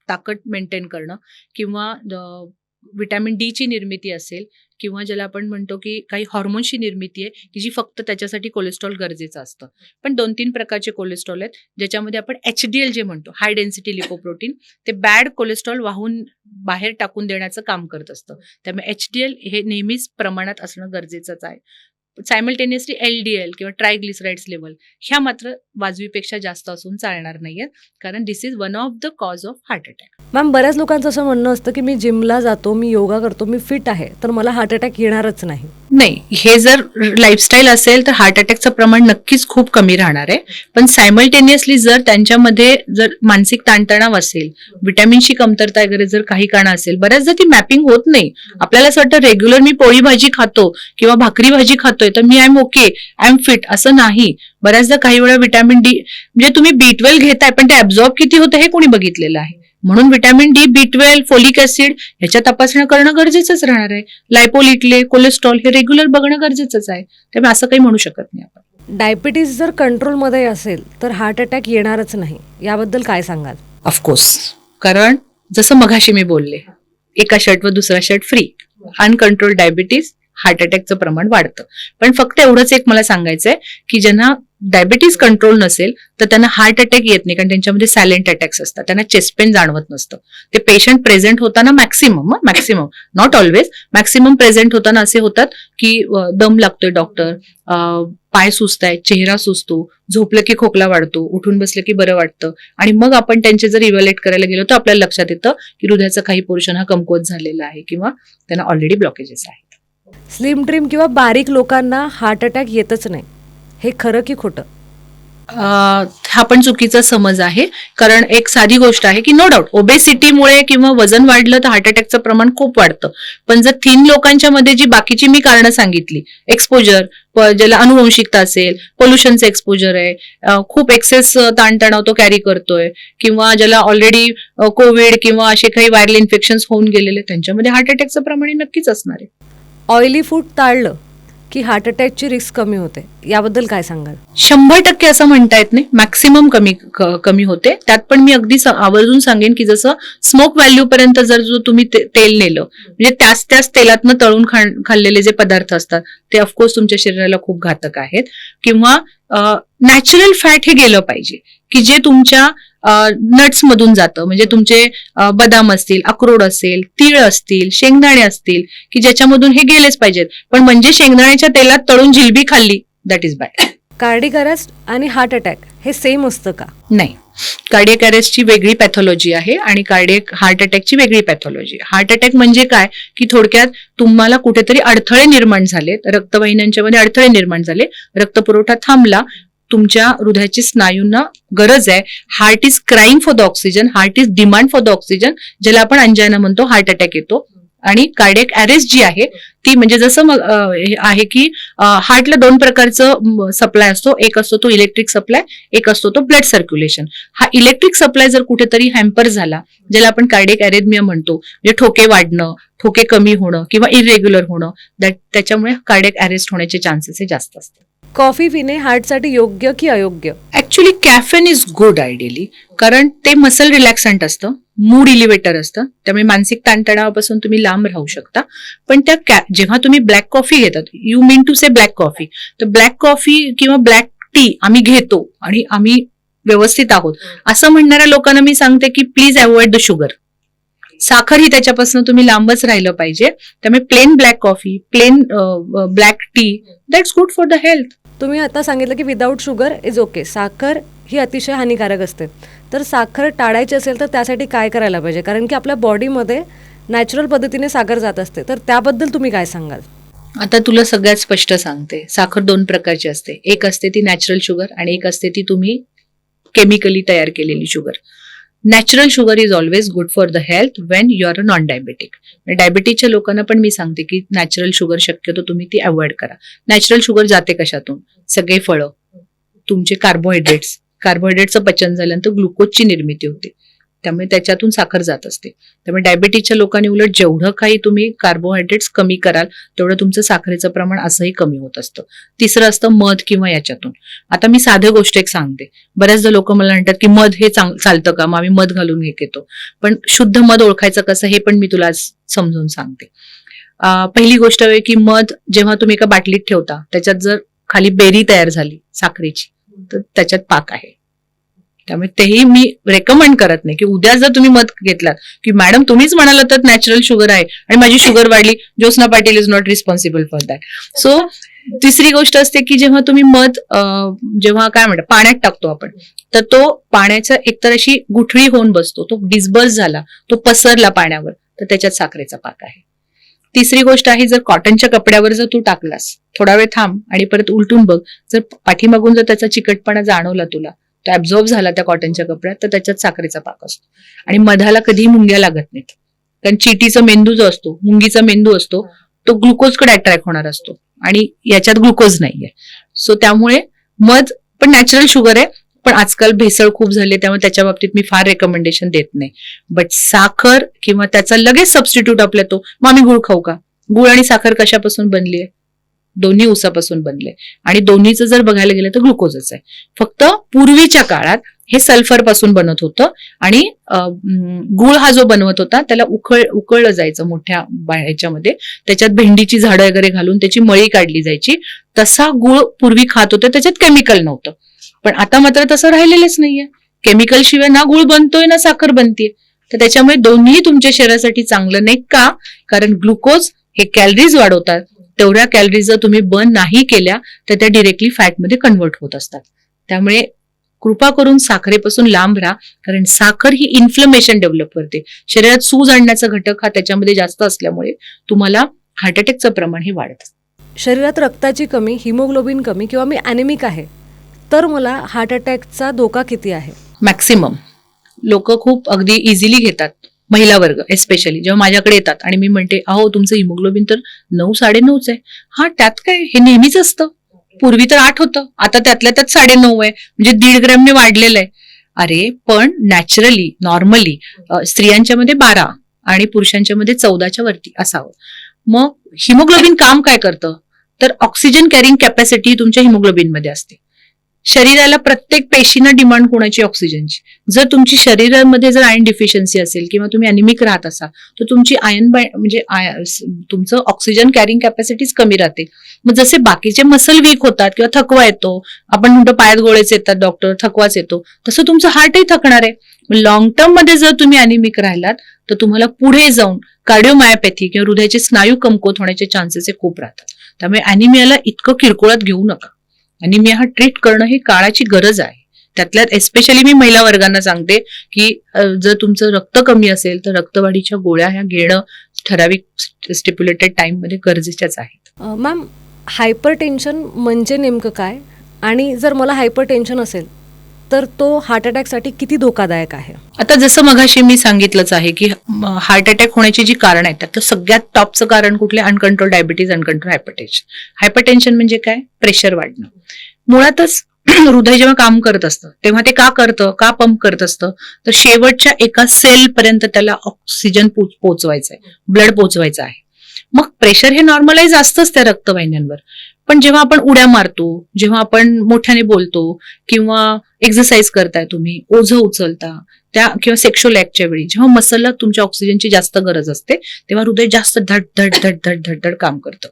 ताकद मेंटेन करणं किंवा विटॅमिन डी ची निर्मिती असेल किंवा ज्याला आपण म्हणतो की काही हॉर्मोन्सची निर्मिती आहे की जी फक्त त्याच्यासाठी कोलेस्ट्रॉल गरजेचं असतं. पण 2-3 प्रकारचे कोलेस्ट्रॉल आहेत ज्याच्यामध्ये आपण HDL जे म्हणतो, हाय डेन्सिटी लिपोप्रोटीन, ते बॅड कोलेस्ट्रॉल वाहून बाहेर टाकून देण्याचं काम करत असतं. त्यामुळे HDL हे नेहमीच प्रमाणात असणं गरजेचंच आहे. सायमल्टेनियसली LDL किंवा ट्रायग्लिसराइड्स लेवल ह्या मात्र वाजवीपेक्षा जास्त असून चालणार नाहीये, कारण this is one of the cause of heart attack. Ma'am, बऱ्याच लोकांचं असं म्हणणं असतं की मी जिमला जातो, मी योगा करतो, मी फिट आहे, तर मला हार्ट अटॅक येणारच नाही. नाही, हे जर लाईफस्टाईल असेल तर हार्ट अटॅकचं प्रमाण नक्कीच खूप कमी राहणार आहे. पण सायमल्टेनियसली जर त्यांच्यामध्ये जर मानसिक ताणतणाव असेल, विटॅमिनची कमतरता वगैरे जर काही कारण असेल, बऱ्याचदा ती मॅपिंग होत नाही. आपल्याला असं वाटतं रेग्युलर मी पोळी भाजी खातो किंवा भाकरी भाजी खातोय तर मी I am okay, I am fit, असं नाही. बऱ्याचदा काही वेळा विटॅमिन डी, म्हणजे तुम्ही B12 घेताय पण ते ॲब्झॉर्ब किती होतं हे कोणी बघितलेलं आहे. म्हणून vitamin D, B12, folic acid ह्याच्या तपासण्या करणं गरजेचंच राहणार आहे. लायपोलिटले, कोलेस्ट्रॉल हे रेग्युलर बघणं गरजेचंच आहे. त्यामुळे असं काही म्हणू शकत नाही आपण. डायबिटीज जर कंट्रोलमध्ये असेल तर हार्ट अटॅक येणारच नाही, याबद्दल काय सांगाल? ऑफकोर्स, कारण जसं मघाशी मी बोलले, एका शर्टवर दुसरा shirt free. Uncontrol diabetes, heart अटॅकचं प्रमाण वाढतं. पण फक्त एवढंच एक मला सांगायचंय की ज्यांना डायबिटीज कंट्रोल नसेल तर त्यांना हार्ट अटॅक येत नाही, कारण त्यांच्यामध्ये सायलेंट अटॅक्स असतात, त्यांना चेस्ट पेन जाणवत नसतं. ते पेशंट प्रेझेंट होताना maximum, not always, maximum present होताना असे होतात की दम लागतोय डॉक्टर, पाय सुस्त आहेत, चेहरा सुसतो, झोपलं की खोकला वाढतो, उठून बसलं की बरं वाटतं. आणि मग आपण त्यांचे जर इव्हॅल्युएट करायला गेलो तर आपल्याला लक्षात येतं की हृदयाचा काही पोर्शन हा कमकुवत झालेला आहे किंवा त्यांना ऑलरेडी ब्लॉकेजेस आहेत. स्लिम ट्रिम किंवा बारीक लोकांना हार्ट अटॅक येतच नाही, हे खरं की खोटं? हा पण चुकीचा समज आहे. कारण एक साधी गोष्ट आहे की नो डाऊट ओबेसिटीमुळे किंवा वजन वाढलं तर हार्ट अटॅकचं प्रमाण खूप वाढतं. पण जर थिन लोकांच्या मध्ये जी बाकीची मी कारणं सांगितली, एक्सपोजर, ज्याला अनुवंशिकता असेल, पोल्युशनचं एक्सपोजर आहे, खूप एक्सेस ताणतणाव तो कॅरी करतोय, किंवा ज्याला ऑलरेडी कोविड किंवा असे काही व्हायरल इन्फेक्शन्स होऊन गेलेले, त्यांच्यामध्ये हार्ट अटॅकचं प्रमाण नक्कीच असणार आहे. ऑइली फूड टाळलं की हार्ट अटॅकची रिस्क कमी होते, याबद्दल काय सांगाल? 100% असं म्हणता येत नाही, मॅक्सिमम कमी होते. त्यात पण मी अगदी आवर्जून सांगेन की जसं स्मोक व्हॅल्यू पर्यंत जर जो तुम्ही तेल नेलं, म्हणजे त्याच तेलातनं तळून खाल्लेले जे पदार्थ असतात ते ऑफकोर्स तुमच्या शरीराला खूप घातक आहेत. किंवा नॅचरल फॅट हे गेलं पाहिजे की जे तुमच्या नट्स मधून जातं, म्हणजे तुमचे बदाम असतील, अक्रोड असेल, तीळ असतील, शेंगदाणे असतील, की ज्याच्यामधून हे गेलेच पाहिजेत. पण म्हणजे शेंगदाण्याच्या तेलात तळून जिलबी खाल्ली, that is bad. Cardiac arrest आणि हार्ट अटॅक हे सेम असतं का? नाही, कार्डियक अरेस्टची वेगळी पॅथॉलॉजी आहे आणि कार्डियक हार्ट अटॅकची वेगळी पॅथॉलॉजी. हार्ट अटॅक म्हणजे काय, की थोडक्यात तुम्हाला कुठेतरी अडथळे निर्माण झालेत, रक्तवाहिन्यांच्या मध्ये अडथळे निर्माण झाले, रक्तपुरवठा थांबला, तुमच्या हृदयाची स्नायूंना गरज आहे, heart is crying for the oxygen, heart is demand for the oxygen, ज्याला आपण अंजायना म्हणतो, हार्ट अटॅक येतो. आणि कार्डियक अरेस्ट जी आहे ती म्हणजे जसं हे आहे की हार्टला 2 प्रकारचं सप्लाय असतो. एक असतो तो इलेक्ट्रिक सप्लाय, एक असतो तो ब्लड सर्क्युलेशन. हा इलेक्ट्रिक सप्लाय जर कुठेतरी हॅम्पर झाला, ज्याला आपण कार्डियक अरेथमिया म्हणतो, म्हणजे ठोके वाढणं, ठोके कमी होणं किंवा इरेग्युलर होणं, त्याच्यामुळे कार्डियक अरेस्ट होण्याचे चान्सेस हे जास्त असतात. कॉफी पिणे हार्टसाठी योग्य की अयोग्य? Actually caffeine is good ideally, कारण ते मसल रिलॅक्संट असतं, मूड इलिव्हेटर असतं, त्यामुळे मानसिक ताणतणावापासून तुम्ही लांब राहू शकता. पण जेव्हा तुम्ही ब्लॅक कॉफी घेतात, you mean to say black coffee, तर ब्लॅक कॉफी किंवा ब्लॅक टी आम्ही घेतो आणि आम्ही व्यवस्थित आहोत असं म्हणणाऱ्या लोकांना मी सांगते की प्लीज अवॉइड द शुगर. साखर ही त्याच्यापासून तुम्ही लांबच राहिलं पाहिजे. त्यामुळे plain black coffee, plain black tea, that's good for the health. तुम्ही आता सांगितलं की विदाऊट शुगर इज ओके. साखर ही अतिशय हानिकारक असते, तर साखर टाळायची असेल तर त्यासाठी काय करायला पाहिजे? कारण की आपल्या बॉडीमध्ये नॅचरल पद्धतीने साखर जात असते, तर त्याबद्दल तुम्ही काय सांगाल? आता तुला सगळ्यात स्पष्ट सांगते, साखर 2 प्रकारची असते. एक असते ती नॅचरल शुगर आणि एक असते ती तुम्ही केमिकली तयार केलेली sugar. Natural sugar is always good for the health when you are a non diabetic. डायबिटीजच्या लोकांना पण मी सांगते की नॅचरल शुगर शक्यतो तुम्ही ती अवॉइड करा. नॅचरल शुगर जाते कशातून? सगळे फळं, तुमचे कार्बोहायड्रेटचं पचन झाल्यानंतर ग्लुकोजची निर्मिती होते, त्यामुळे त्याच्यातून साखर जात असते. त्यामुळे डायबिटीजच्या लोकांनी उलट जेवढं काही तुम्ही कार्बोहायड्रेट्स कमी कराल तेवढं तुमचं साखरेचं प्रमाण असंही कमी होत असतं. तिसरं असतं मध किंवा याच्यातून. आता मी साधी गोष्ट एक सांगते, बऱ्याचदा लोक मला म्हणतात की मध हे चालतं का, मग आम्ही मध घालून हे घेतो. पण शुद्ध मध ओळखायचं कसं हे पण मी तुला आज समजून सांगते. पहिली गोष्ट आहे की मध जेव्हा तुम्ही एका बाटलीत ठेवता, त्याच्यात जर खाली बेरी तयार झाली साखरेची, तर त्याच्यात पाक आहे. त्यामुळे तेही मी रेकमेंड करत नाही की उद्या जर तुम्ही मध घेतलात की मॅडम तुम्हीच म्हणाल तर नॅचरल शुगर आहे आणि माझी शुगर वाढली, Jyotsna Patil is not responsible for that. So तिसरी गोष्ट असते की जेव्हा तुम्ही मध जेव्हा काय म्हणतात पाण्यात टाकतो आपण, तर तो पाण्याचा एकतर अशी गुठळी होऊन बसतो, तो डिस्बर्स झाला, तो पसरला पाण्यावर, तर त्याच्यात साखरेचा पाक आहे. तिसरी गोष्ट आहे, जर कॉटनच्या कपड्यावर जर तू टाकलास, थोडा वेळ थांब आणि परत उलटून बघ, जर पाठीमागून जर त्याचा चिकटपणा जाणवला तुला, तो ऍब्झॉर्ब झाला त्या कॉटनच्या कपड्यात, तर त्याच्यात साखरेचा पाक असतो. आणि मधाला कधीही मुंग्या लागत नाहीत, कारण चीटीचा मेंदू जो असतो, मुंगीचा मेंदू असतो, तो ग्लुकोजकडे अट्रॅक्ट होणार असतो आणि याच्यात ग्लुकोज नाहीये. सो त्यामुळे मध पण नॅचरल शुगर आहे, पण आजकाल भेसळ खूप झाली, त्यामुळे त्याच्या बाबतीत मी फार रेकमेंडेशन देत नाही. बट साखर किंवा त्याचा लगेच सबस्टिट्यूट आपल्या तो, मग आम्ही गुळ खाऊ का? गुळ आणि साखर कशापासून बनली आहे? दोन्ही ऊसापासून बनले आणि दोन्हीचं जर बघायला गेलं तर ग्लुकोजच आहे. फक्त पूर्वीच्या काळात हे सल्फर पासून बनत होतं आणि गुळ हा जो बनवत होता त्याला उकळलं जायचं मोठ्या ह्याच्यामध्ये, त्याच्यात भेंडीची झाडं वगैरे घालून त्याची मळी काढली जायची. तसा गुळ पूर्वी खात होते, त्याच्यात केमिकल नव्हतं. पण आता मात्र तसं राहिलेलंच नाहीये. केमिकल शिवाय ना गुळ बनतोय ना साखर बनतेय. तर त्याच्यामुळे दोन्ही तुमच्या शरीरासाठी चांगलं नाही का? कारण ग्लुकोज हे कॅलरीज वाढवतात, तेवढ्या कॅलरीज जर तुम्ही बर्न नाही केल्या तर त्या डिरेक्टली फॅटमध्ये कन्व्हर्ट होत असतात. त्यामुळे कृपा करून साखरेपासून लांब राहा, कारण साखर ही इन्फ्लमेशन डेव्हलप करते. शरीरात सूज आणण्याचा घटक हा त्याच्यामध्ये जास्त असल्यामुळे तुम्हाला हार्ट अटॅकचं प्रमाण हे वाढतं. शरीरात रक्ताची कमी, हिमोग्लोबिन कमी किंवा मी ॲनेमिक आहे, तर मला हार्ट अटॅकचा धोका किती आहे? मॅक्सिमम लोक खूप अगदी इझिली घेतात, महिला वर्ग एस्पेशली. जेव्हा माझ्याकडे येतात आणि मी म्हणते अहो तुमचं हिमोग्लोबिन तर 9-9.5 आहे. हा त्यात काय, हे नेहमीच असतं. पूर्वी तर 8 होतं, आता त्यातल्या त्यात 9.5 आहे, म्हणजे 1.5 ग्रॅमने वाढलेलं आहे. अरे पण नॅचरली नॉर्मली स्त्रियांच्या मध्ये 12 आणि पुरुषांच्या मध्ये 14च्या वरती असावं. मग हिमोग्लोबिन काम काय करतं? तर ऑक्सिजन कॅरिंग कॅपॅसिटी तुमच्या हिमोग्लोबिन मध्ये असते. शरीराला प्रत्येक पेशीना डिमांड कोणाची? ऑक्सिजनची. जर तुमची शरीरामध्ये जर आयर्न डिफिशियन्सी असेल किंवा तुम्ही अनिमिक राहत असाल तर तुमची म्हणजे तुमचं ऑक्सिजन कॅरिंग कॅपॅसिटीच कमी राहते. मग जसे बाकीचे मसल वीक होतात किंवा थकवा येतो, आपण म्हणतो पायात गोळेच येतात डॉक्टर, थकवाच येतो, तसं तुमचं हार्टही थकणार आहे. मग लॉंग टर्म मध्ये जर तुम्ही अनिमिक राहिलात तर तुम्हाला पुढे जाऊन कार्डिओमायोपॅथी किंवा हृदयाचे स्नायू कमकुवत होण्याचे चान्सेस खूप राहतात. त्यामुळे अॅनिमियाला इतकं किरकोळात घेऊ नका. अॅनिमिया हा ट्रीट करणं ही काळाची गरज आहे. त्यातल्या एस्पेशली मी महिला वर्गांना सांगते की जर तुमचं रक्त कमी असेल तर रक्तवाढीच्या गोळ्या ह्या घेणं ठराविक स्टिप्युलेटेड टाइम मध्ये गरजेच्याच आहेत. मॅम, हायपर टेन्शन म्हणजे नेमकं काय, आणि जर मला हायपर टेन्शन असेल तर तो हार्ट अटॅकसाठी किती धोकादायक आहे? आता जसं मगाशी मी सांगितलंच आहे की हार्ट अटॅक होण्याची जी कारण आहेत त्यात सगळ्यात टॉपचं कारण कुठले? Uncontrol diabetes, uncontrol hypertension. Hypertension म्हणजे काय? प्रेशर वाढणं. मुळातच हृदय जेव्हा काम करत असतं तेव्हा ते का करतं, का पंप करत असतं, तर शेवटच्या एका सेल पर्यंत त्याला ऑक्सिजन पोचवायचं आहे, ब्लड पोचवायचं आहे. मग प्रेशर हे नॉर्मलाइज असतंच त्या रक्तवाहिन्यांवर. पण जेव्हा आपण उड्या मारतो, जेव्हा आपण मोठ्याने बोलतो किंवा एक्सरसाइज करताय, तुम्ही ओझं उचलता त्या किंवा सेक्शुअल ऍक्टच्या वेळी जेव्हा मसलला तुमच्या ऑक्सिजनची जास्त गरज असते तेव्हा हृदय जास्त धड धड धड धड धड धड काम करतं.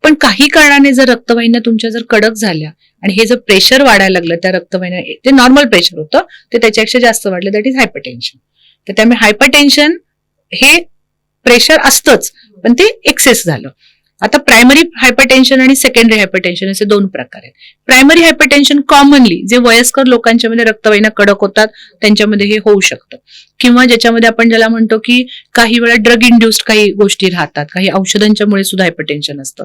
पण काही कारणाने जर रक्तवाहिन्या तुमच्या जर कडक झाल्या आणि हे जर प्रेशर वाढायला लागलं त्या रक्तवाहिन्या, ते नॉर्मल प्रेशर होतं ते त्याच्यापेक्षा जास्त वाढलं, दॅट इज हायपरटेन्शन. तर त्यामुळे हायपरटेन्शन हे प्रेशर असतंच पण ते एक्सेस झालं. आता प्रायमरी हायपरटेन्शन आणि सेकंडरी हायपरटेन्शन असे दोन प्रकार आहेत. प्रायमरी हायपरटेन्शन कॉमनली जे वयस्कर लोकांच्या मध्ये रक्तवाहिन्या कडक होतात त्यांच्यामध्ये हे होऊ शकतं, किंवा ज्याच्यामध्ये आपण ज्याला म्हणतो की काही वेळा ड्रग इंड्युस्ड काही गोष्टी राहतात, काही औषधांच्यामुळे सुद्धा हायपरटेन्शन असतं.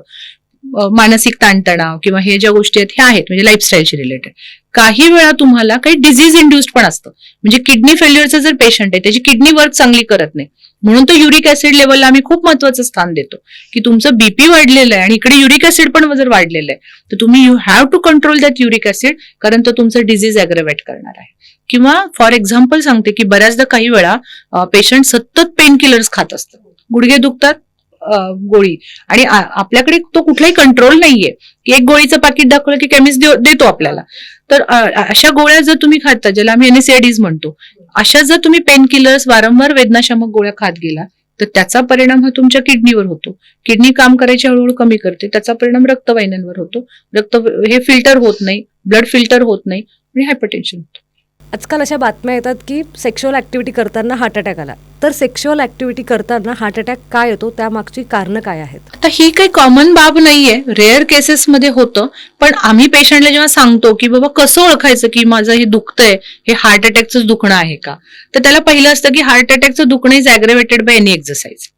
मानसिक ताणतणाव किंवा हे ज्या गोष्टी आहेत ह्या आहेत म्हणजे लाईफस्टाईलशी रिलेटेड. काही वेळा तुम्हाला काही डिझीज इंड्युस्ड पण असतं, म्हणजे किडनी फेल्युअरचं जर पेशंट आहे त्याची किडनी वर्क चांगली करत नाही, म्हणून तो युरिक ऍसिड लेवलला आम्ही खूप महत्वाचं स्थान देतो की तुमचं बीपी वाढलेलं आहे आणि इकडे युरिक ऍसिड पण जर वाढलेलं आहे तर तुम्ही you have to control that uric acid, कारण तो तुमचं डिझीज ऍग्रेवेट करणार आहे. किंवा फॉर एक्झाम्पल सांगते की बऱ्याचदा काही वेळा पेशंट सतत पेन किलर्स खात असतात, गुडघे दुखतात गोळी, आणि आपल्याकडे तो कुठलाही कंट्रोल नाहीये की एक गोळीचं पाकिट दाखवलं की केमिस्ट देतो आपल्याला. तर अशा गोळ्या जर तुम्ही खाता, ज्याला आम्ही NSAIDs म्हणतो, अशा जर तुम्ही पेन किलर्स वारंवार वेदनाशामक गोळ्या खात गेला तर त्याचा परिणाम हा तुमच्या किडनीवर होतो. किडनी काम करायची हळूहळू कमी करते, त्याचा परिणाम रक्तवाहिन्यांवर होतो. रक्त हे फिल्टर होत नाही, ब्लड फिल्टर होत नाही आणि हायपरटेन्शन होतं. आजकाल अशा बातम्या येतात की सेक्शुअल ऍक्टिव्हिटी करताना हार्ट अटॅक आला. तर सेक्शुअल ऍक्टिव्हिटी करताना हार्ट अटॅक काय येतो, त्यामागची कारणं काय आहेत? आता ही काही कॉमन बाब नाहीये, रेअर केसेसमध्ये होतं. पण आम्ही पेशंटला जेव्हा सांगतो की बाबा कसं ओळखायचं की माझं हे दुखतंय, हे हार्ट अटॅकचं दुखणं आहे का, तर त्याला पहिलं असतं की हार्ट अटॅकचं दुखणं इज ऍग्रेवेटेड बाय एनी एक्सरसाइज.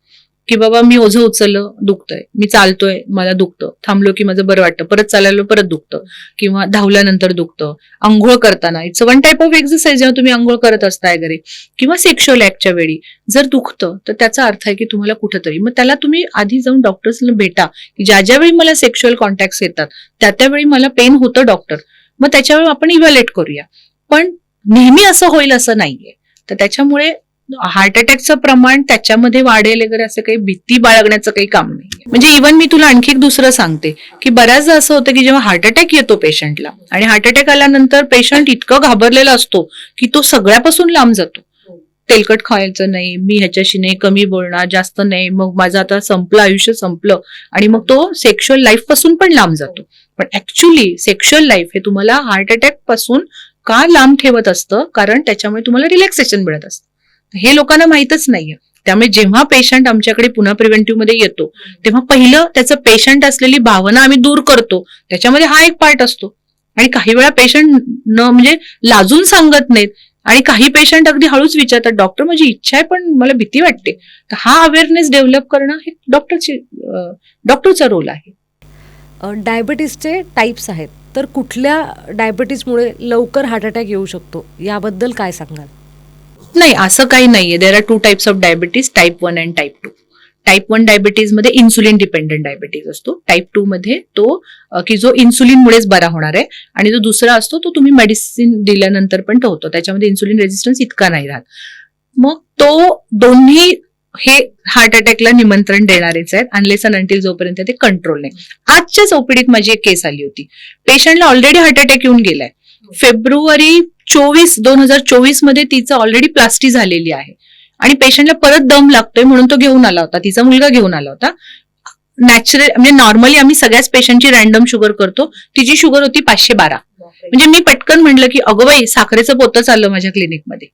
की बाबा मी ओझं उचललं दुखतंय, मी चालतोय मला दुखतं, थांबलो की माझं बरं वाटतं, परत चालायला परत दुखतं, किंवा धावल्यानंतर दुखतं, आंघोळ करताना, it's one type of exercise जेव्हा तुम्ही आंघोळ करत असता वगैरे, किंवा सेक्शुअल ऍक्टच्या वेळी जर दुखतं तर त्याचा अर्थ आहे की तुम्हाला कुठंतरी, मग त्याला तुम्ही आधी जाऊन डॉक्टर्सला भेटा की ज्या वेळी मला सेक्शुअल कॉन्टॅक्ट येतात त्यावेळी मला पेन होतं डॉक्टर, मग त्याच्यावेळी आपण इव्हॅल्युएट करूया. पण नेहमी असं होईल असं नाहीये. तर त्याच्यामुळे हार्ट अटॅकचं प्रमाण त्याच्यामध्ये वाढेल वगैरे असं काही भीती बाळगण्याचं काही काम नाही. म्हणजे इव्हन मी तुला आणखी दुसरं सांगते की बऱ्याचदा असं होतं की जेव्हा हार्ट अटॅक येतो पेशंटला आणि हार्ट अटॅक आल्यानंतर पेशंट इतकं घाबरलेला असतो की तो सगळ्यापासून लांब जातो. तेलकट खायचं नाही, मी ह्याच्याशी नाही, कमी बोलणार, जास्त नाही, मग माझं आता संपलं, आयुष्य संपलं, आणि मग तो सेक्शुअल लाईफ पासून पण लांब जातो. पण ऍक्च्युली सेक्शुअल लाईफ हे तुम्हाला हार्ट अटॅक पासून का लांब ठेवत असतं, कारण त्याच्यामुळे तुम्हाला रिलॅक्सेशन मिळत असतं. हे लोकांना माहितच नाहीये. त्यामुळे जेव्हा पेशंट आमच्याकडे पुन्हा प्रिव्हेंटिव्ह मध्ये येतो तेव्हा पहिलं त्याचं पेशंट असलेली भावना आम्ही दूर करतो, त्याच्यामध्ये हा एक पार्ट असतो. आणि काही वेळा पेशंट म्हणजे लाजून सांगत नाहीत, आणि काही पेशंट अगदी हळूच विचारतात, डॉक्टर माझी इच्छा आहे पण मला भीती वाटते. तर हा अवेअरनेस डेव्हलप करणं हे डॉक्टरचा रोल आहे. डायबिटीसचे टाईप्स आहेत, तर कुठल्या डायबिटीसमुळे लवकर हार्ट अटॅक येऊ शकतो याबद्दल काय सांगाल? नाही, असं काही नाहीये. There are 2 types of diabetes, type 1 and type 2. Type 1 diabetes मध्ये इन्सुलिन डिपेंडंट डायबिटीज असतो. टाईप 2 मध्ये तो की जो इन्सुलिनमुळेच बरा होणार आहे, आणि जो दुसरा असतो तो तुम्ही मेडिसिन दिल्यानंतर पण तो होतो, त्याच्यामध्ये इन्सुलिन रेजिस्टन्स इतका नाही राहत. मग तो दोन्ही हे हार्ट अटॅकला निमंत्रण देणारेच आहेत, अनलेस अँड अंटिल जोपर्यंत ते कंट्रोल नाही. आजच्याच ओपीडीत माझी एक केस आली होती. पेशंटला ऑलरेडी हार्ट अटॅक येऊन गेलाय. फेब्रुवारी 2024 मध्ये तिचं ऑलरेडी प्लास्टी झालेली आहे, आणि पेशंटला परत दम लागतोय म्हणून तो घेऊन आला होता, तिचा मुलगा घेऊन आला होता. नॅचरल म्हणजे नॉर्मली आम्ही सगळ्याच पेशंटची रॅन्डम शुगर करतो, तिची शुगर होती 512. म्हणजे मी पटकन म्हणलं की अगं बाई साखरेचं पोतं चाललं माझ्या क्लिनिकमध्ये.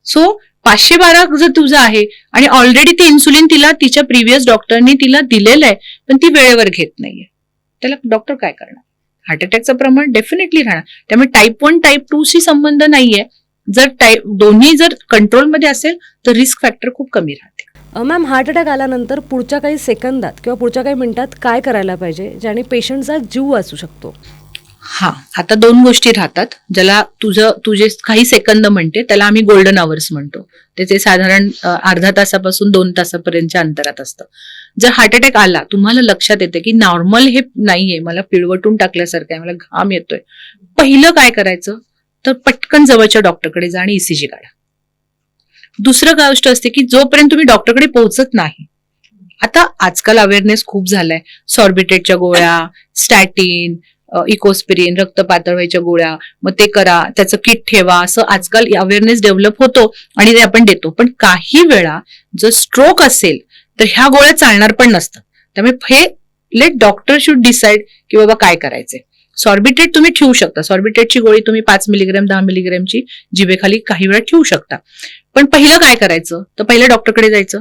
सो 512 जर तुझं आहे आणि ऑलरेडी ते इन्सुलिन तिला तिच्या प्रिव्हियस डॉक्टरनी तिला दिलेलं आहे पण ती वेळेवर घेत नाहीये, त्याला डॉक्टर काय करणार? हार्ट अटॅकचं प्रमाण डेफिनेटली राहणार. त्यामुळे टाईप 1 टाईप 2 शी संबंध नाहीये. जर दोन्ही जर कंट्रोलमध्ये असेल तर रिस्क फॅक्टर खूप कमी राहते. मॅम, हार्ट अटॅक आल्यानंतर पुढच्या काही सेकंदात किंवा पुढच्या काही मिनिटात काय करायला पाहिजे ज्याने पेशंटचा जीव वाचू शकतो? हा, आता 2 गोष्टी राहतात. ज्याला तुझे काही सेकंद म्हणते त्याला आम्ही गोल्डन आवर्स म्हणतो. त्याचे साधारण अर्धा तासापासून 2 तासापर्यंतच्या अंतरात असतं. जर हार्ट अटॅक आला, तुम्हाला लक्षात येते की नॉर्मल हे नाहीये, मला पिळवटून टाकल्यासारखं आहे, मला घाम येतोय, पहिलं काय करायचं तर पटकन जवळच्या डॉक्टरकडे जा आणि ईसीजी काढा. दुसरं गोष्ट असते की जोपर्यंत तुम्ही डॉक्टरकडे पोहोचत नाही, आता आजकाल अवेअरनेस खूप झालाय. सॉर्बिटेटच्या गोळ्या, स्टॅटिन, इकोस्पिरिन, रक्त पातळ व्हायच्या गोळ्या, मग ते करा, त्याचं किट ठेवा, असं आजकाल अवेअरनेस डेव्हलप होतो आणि ते आपण देतो. पण काही वेळा जर स्ट्रोक असेल तर ह्या गोळ्या चालणार पण नसतात. त्यामुळे हे लेट डॉक्टर शुड डिसाइड की बाबा काय करायचंय. सॉर्बिटेट तुम्ही ठेवू शकता. सॉर्बिटेटची गोळी तुम्ही 5 मिलीग्रॅम 10 मिलीग्रॅमची जिभेखाली काही वेळा ठेवू शकता. पण पहिलं काय करायचं तर पहिलं डॉक्टरकडे जायचं.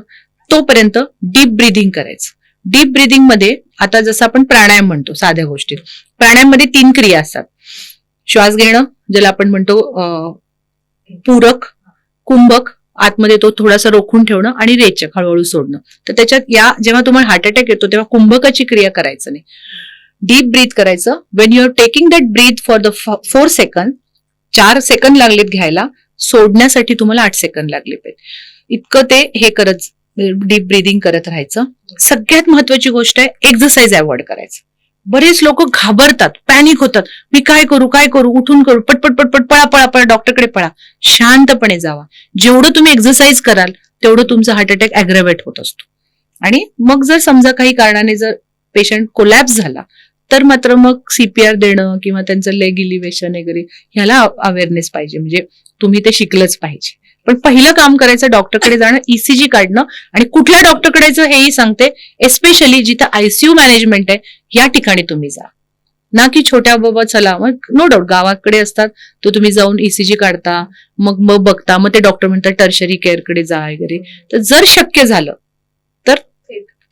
तोपर्यंत डीप ब्रीदिंग करायचं. डीप ब्रीदिंग मध्ये आता जसं आपण प्राणायाम म्हणतो, साध्या गोष्टीत, प्राणायाम मध्ये 3 क्रिया असतात. श्वास घेणं, ज्याला आपण म्हणतो पूरक, कुंभक, आतमध्ये तो थोडासा रोखून ठेवणं, आणि रेचक, हळूहळू सोडणं. तर त्याच्यात जेव्हा तुम्हाला हार्ट अटॅक येतो तेव्हा कुंभकाची क्रिया करायचं नाही, डीप ब्रीथ करायचं. When you are taking that breath for the 4 second, 4 second लागलेत घ्यायला, सोडण्यासाठी तुम्हाला 8 सेकंद लागले पाहिजे. इतकं ते हे करत डीप ब्रीदिंग करत राहायचं. सगळ्यात महत्वाची गोष्ट आहे एक्सरसाइज अवॉइड करायचं. बरेच लोक घाबरतात, पॅनिक होतात, मी काय करू, उठून करू, पटपट पटपट, पळा, डॉक्टरकडे पळा. शांतपणे जावा. जेवढं तुम्ही एक्सरसाइज कराल तेवढं तुमचा हार्ट अटॅक अॅग्रवेट होत असतो. आणि मग जर समजा काही कारणाने जर पेशंट कोलॅप्स झाला तर मात्र मग सीपीआर देणं किंवा त्यांचं लेग इलिव्हेशन वगैरे ह्याला अवेअरनेस पाहिजे. म्हणजे तुम्ही ते शिकलंच पाहिजे. पण पहिलं काम करायचं डॉक्टरकडे जाणं, ईसीजी काढणं, आणि कुठल्या डॉक्टरकडे हेही सांगते, एस्पेशली जिथं आयसीयू मॅनेजमेंट आहे या ठिकाणी तुम्ही जा. ना की छोट्या बाबा चला, मग नो डाऊट गावाकडे असतात तर तुम्ही जाऊन ईसीजी काढता, मग बघता, मग ते डॉक्टर म्हणतात टर्शरी केअरकडे जा वगैरे. तर जर शक्य झालं तर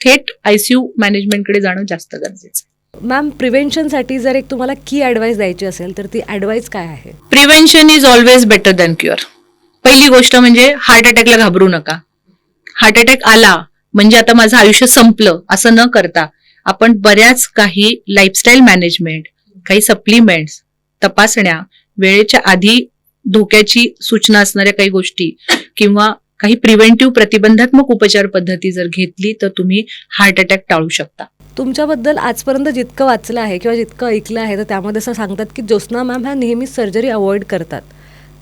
थेट आयसीयू मॅनेजमेंटकडे जाणं जास्त गरजेचं. मॅम, प्रिव्हेन्शनसाठी जर एक तुम्हाला की ॲडवाईस द्यायची असेल तर ती ॲडवाईस काय आहे? Prevention is always better than cure. पहिली गोष्ट म्हणजे हार्ट अटॅकला घाबरू नका. हार्ट अटॅक आला म्हणजे आता माझं आयुष्य संपलं असं न करता आपण बऱ्याच काही लाईफस्टाईल मॅनेजमेंट, काही सप्लिमेंट्स, तपासण्या, वेळेच्या आधी धोक्याची सूचना असणाऱ्या काही गोष्टी किंवा काही प्रिव्हेंटिव्ह प्रतिबंधात्मक उपचार पद्धती जर घेतली तर तुम्ही हार्ट अटॅक टाळू शकता. तुमच्याबद्दल आजपर्यंत जितकं वाचलं आहे किंवा जितकं ऐकलं आहे तर त्यामध्ये असं सांगतात की ज्योत्स्ना मॅम ह्या नेहमी सर्जरी अवॉइड करतात.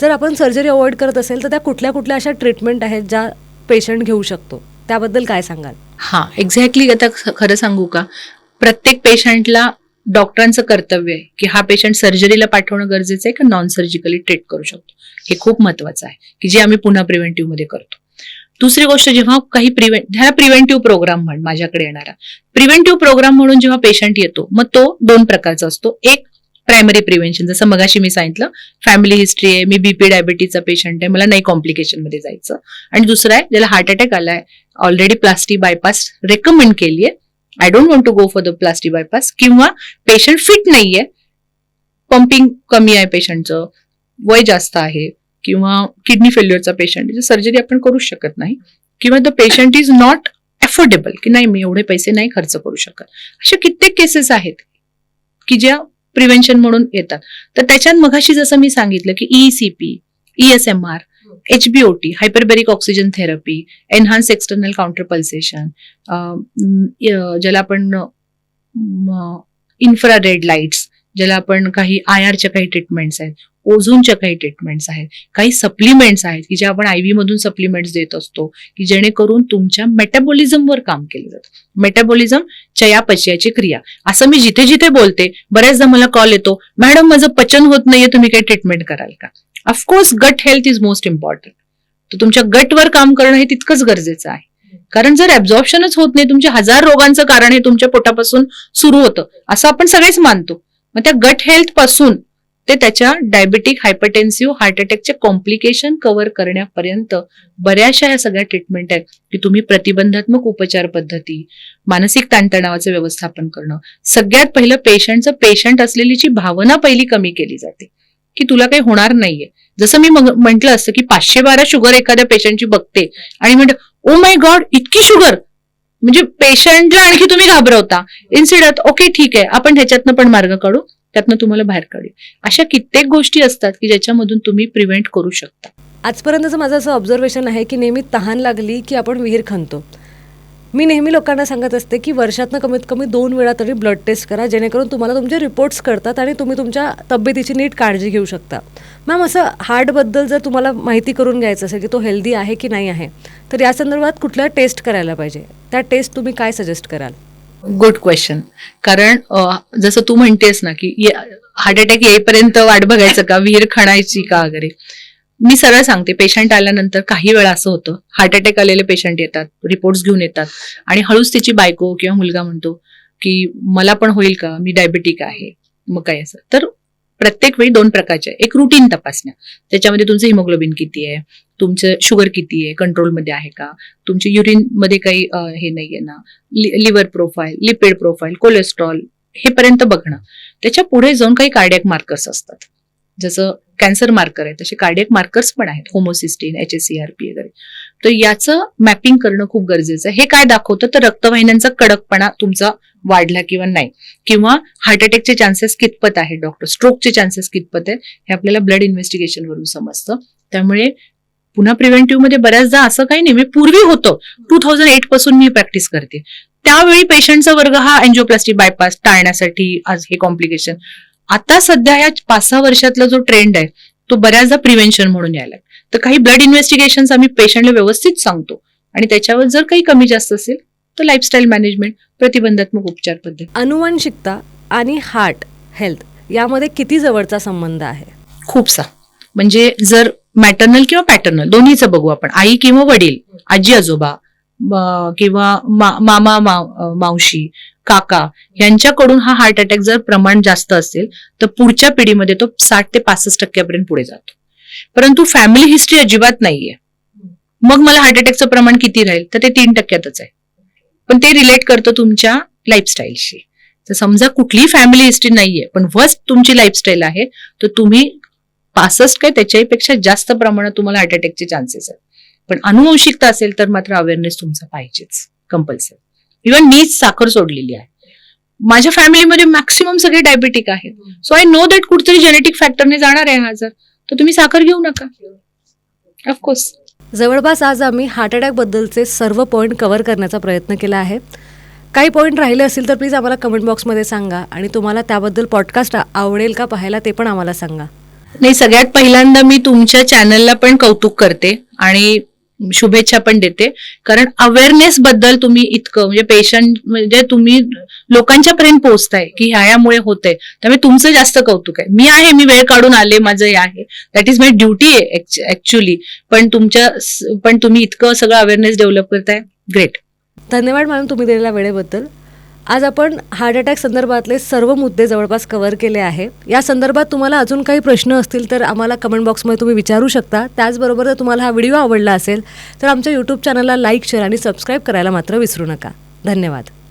जर आपण सर्जरी अवॉइड करत असेल तर त्या कुठल्या अशा ट्रीटमेंट आहेत ज्या पेशंट घेऊ शकतो, त्याबद्दल काय सांगाल? हा, एक्झॅक्टली. आता खरं सांगू का, प्रत्येक पेशंटला डॉक्टरांचं कर्तव्य आहे की हा पेशंट सर्जरीला पाठवणं गरजेचं आहे का नॉन सर्जिकली ट्रीट करू शकतो. हे खूप महत्वाचं आहे की जे आम्ही पुन्हा प्रिव्हेंटिव्ह मध्ये करतो. दुसरी गोष्ट, जेव्हा काही प्रिव्हेंटिव्ह प्रोग्राम माझ्याकडे येणारा प्रिव्हेंटिव्ह प्रोग्राम म्हणून जेव्हा पेशंट येतो, मग तो 2 प्रकारचा असतो. एक प्रायमरी प्रिव्हेन्शन, जसं मगाशी मी सांगितलं, फॅमिली हिस्ट्री आहे, मी बीपी डायबिटीचा पेशंट आहे, मला नाही कॉम्प्लिकेशन मध्ये जायचं. आणि दुसरं आहे ज्याला हार्ट अटॅक आलाय, ऑलरेडी प्लास्टिक बायपास रेकमेंड केली आहे, I don't want to go for the plastic bypass, किंवा पेशंट फिट नाहीये, पंपिंग कमी आहे पेशंटचं, वय जास्त आहे, किंवा किडनी फेल्युअरचा पेशंट, सर्जरी आपण करू शकत नाही, किंवा the patient is not affordable, की नाही मी एवढे पैसे नाही खर्च करू शकत. अशा कित्येक केसेस आहेत की ज्या प्रिव्हेन्शन म्हणून येतात. तर त्याच्यात मगाशी जसं मी सांगितलं की ECP, ESMR, HBOT, hyperbaric oxygen therapy, enhance external counter pulsation, ज्याला आपण इन्फ्रारेड लाईट्स, ज्याला आपण काही IRच्या काही ट्रीटमेंट्स आहेत, ओझोनच्या काही ट्रीटमेंट्स आहेत, काही सप्लिमेंट्स आहेत की जे आपण IV मधून सप्लिमेंट्स देत असतो की जेणेकरून तुमच्या मेटाबॉलिझमवर काम केलं जातं. मेटाबॉलिझम, चयापचयाची क्रिया. असं मी जिथे जिथे बोलते बऱ्याचदा मला कॉल येतो, मॅडम माझं पचन होत नाहीये, तुम्ही काही ट्रीटमेंट कराल का? Of course gut health is most important. तर तुमच्या गटवर काम करणं हे तितकंच गरजेचं आहे. कारण जर ऍब्झॉर्प्शनच होत नाही, तुमच्या 1000 रोगांचं कारण हे तुमच्या पोटापासून सुरू होतं असं आपण सगळेच मानतो. मग त्या गट हेल्थ पासून ते त्याच्या डायबेटिक हायपरटेन्सिव्ह हार्ट अटॅकचे कॉम्प्लिकेशन कव्हर करण्यापर्यंत बऱ्याचशा ह्या सगळ्या ट्रीटमेंट आहेत की तुम्ही प्रतिबंधात्मक उपचार पद्धती, मानसिक ताणतणावाचं व्यवस्थापन करणं, सगळ्यात पहिलं पेशंटचं पेशंट असलेलीची भावना पहिली कमी केली जाते की तुला काही होणार नाहीये. जसं मी म्हटलं असतं की 512 शुगर एखाद्या पेशंटची बघते आणि म्हणते ओ माय गॉड इतकी शुगर, म्हणजे पेशंटला आणखी तुम्ही घाबरवता. इन्स्टेड ओके ठीक आहे आपण ह्याच्यातनं पण मार्ग काढू, त्यातनं तुम्हाला बाहेर काढू. अशा कित्येक गोष्टी असतात की ज्याच्यामधून तुम्ही प्रिव्हेंट करू शकता. आजपर्यंतचं माझं असं ऑब्झर्वेशन आहे की नेहमी तहान लागली की आपण विहीर खणतो. मी नेहमी लोकांना सांगत असते की वर्षातनं कमीत कमी 2 वेळा तरी ब्लड टेस्ट करा, जेणेकरून तुम्हाला तुमचे रिपोर्ट्स कळतात आणि तुम्ही तुमच्या तब्येतीची नीट काळजी घेऊ शकता. मॅम, असं हार्टबद्दल जर तुम्हाला माहिती करून घ्यायचं असेल की तो हेल्दी आहे की नाही आहे, तर या संदर्भात कुठल्या टेस्ट करायला पाहिजे, त्या टेस्ट तुम्ही काय सजेस्ट कराल? Good question. कारण जसं तू म्हणतेस ना की हार्ट अटॅक येईपर्यंत वाट बघायचं का, विहीर खणायची का वगैरे, मी सरळ सांगते पेशंट आल्यानंतर काही वेळा असं होतं, हार्ट अटॅक आलेले पेशंट येतात, रिपोर्ट्स घेऊन येतात आणि हळूच त्याची बायको किंवा मुलगा म्हणतो की मला पण होईल का, मी डायबेटिक आहे. मग काय असं, तर प्रत्येक वेळी 2 प्रकारच्या, एक रुटीन तपासण्या, त्याच्यामध्ये तुमचं हिमोग्लोबिन किती आहे, तुमचं शुगर किती आहे, कंट्रोलमध्ये आहे का, तुमची युरिन मध्ये काही हे नाहीये ना, liver profile, lipid profile, cholesterol, हे पर्यंत बघणं. त्याच्या पुढे जाऊन काही कार्डियक मार्कर्स असतात, जसं कॅन्सर मार्कर आहे तसे कार्डियक मार्कर्स पण आहेत, होमोसिस्टीन, HSCRP वगैरे. तर याचं मॅपिंग करणं खूप गरजेचं आहे. हे काय दाखवतं, तर रक्तवाहिन्यांचा कडकपणा तुमचा वाढला किंवा नाही, किंवा हार्ट अटॅकचे चान्सेस कितपत आहे, डॉक्टर स्ट्रोकचे चान्सेस कितपत आहे, हे आपल्याला ब्लड इन्व्हेस्टिगेशन वरून समजतं. त्यामुळे पुन्हा प्रिव्हेंटिव्ह मध्ये बऱ्याचदा असं काही नाही, पूर्वी होतं, 2008 पासून मी प्रॅक्टिस करते, त्यावेळी पेशंटचा वर्ग हा अँजिओप्लास्टी बायपास टाळण्यासाठी आज हे कॉम्प्लिकेशन. आता सध्या या 5-6 वर्षातला जो ट्रेंड आहे तो बऱ्याचदा प्रिव्हेन्शन म्हणून यायला. तर काही ब्लड इन्व्हेस्टिगेशन आम्ही पेशंटला व्यवस्थित सांगतो आणि त्याच्यावर जर काही कमी जास्त असेल तर लाईफस्टाईल मॅनेजमेंट, प्रतिबंधात्मक उपचार पद्धती. अनुवंशिकता आणि हार्ट हेल्थ यामध्ये किती जवळचा संबंध आहे? खूपसा. म्हणजे जर मॅटर्नल किंवा पॅटर्नल दोन्हीचं बघू आपण, आई किंवा वडील, आजी आजोबा किंवा मामा मावशी, काका यांच्याकडून हा हार्ट अटॅक जर प्रमाण जास्त असेल तर पुढच्या पिढीमध्ये तो 60 ते 65% पुढे जातो. परंतु फॅमिली हिस्ट्री अजिबात नाहीये, मग मला हार्ट अटॅकचं प्रमाण किती राहील, तर ते 3%च आहे. पण ते रिलेट करतं तुमच्या लाईफस्टाईलशी. तर समजा कुठलीही फॅमिली हिस्ट्री नाहीये पण वर्स्ट तुमची लाईफस्टाईल आहे, तर तुम्ही 65 काय त्याच्याही पेक्षा जास्त प्रमाणात तुम्हाला हार्ट अटॅकचे चान्सेस आहेत. पण अनुवंशिकता असेल तर मात्र अवेअरनेस तुमचा पाहिजेच, कंपल्सरी. इव्हन मीच साखर सोडलेली आहे, माझ्या फॅमिलीमध्ये मॅक्सिमम सगळे डायबेटिक आहेत, सो आय नो दॅट कुठतरी जेनेटिक फॅक्टरने जाणार आहे हा आजार, तर तुम्ही साखर घेऊ नका. ऑफकोर्स. जवळपास आज आम्ही हार्ट अटॅक बद्दलचे सर्व पॉईंट कव्हर करण्याचा प्रयत्न केला आहे. काही पॉईंट राहिले असतील तर प्लीज आम्हाला कमेंट बॉक्समध्ये सांगा, आणि तुम्हाला त्याबद्दल पॉडकास्ट आवडेल का पाहायला ते पण आम्हाला सांगा. नाही, सगळ्यात पहिल्यांदा मी तुमच्या चॅनलला पण कौतुक करते आणि शुभेच्छा पण देते, कारण अवेअरनेस बद्दल तुम्ही इतकं, म्हणजे पेशंट, म्हणजे तुम्ही लोकांच्या पर्यंत पोहोचताय की ह्यामुळे होतंय, त्यामुळे तुमचं जास्त कौतुक आहे. मी आहे, मी वेळ काढून आले, माझं हे आहे, दॅट इज माय ड्युटी आहे ऍक्च्युली, पण तुम्ही इतकं सगळं अवेअरनेस डेव्हलप करताय, ग्रेट. धन्यवाद मॅडम तुम्ही दिलेल्या वेळेबद्दल. आज आपण हार्ट अटॅक संदर्भातले सर्व मुद्दे जवळपास कव्हर केले आहे. या संदर्भात तुम्हाला अजून काही प्रश्न असतील तर आम्हाला कमेंट बॉक्समध्ये तुम्ही विचारू शकता. त्याचबरोबर जर तुम्हाला हा व्हिडिओ आवडला असेल तर आमच्या यूट्यूब चॅनलला लाईक, शेअर आणि सबस्क्राईब करायला मात्र विसरू नका. धन्यवाद.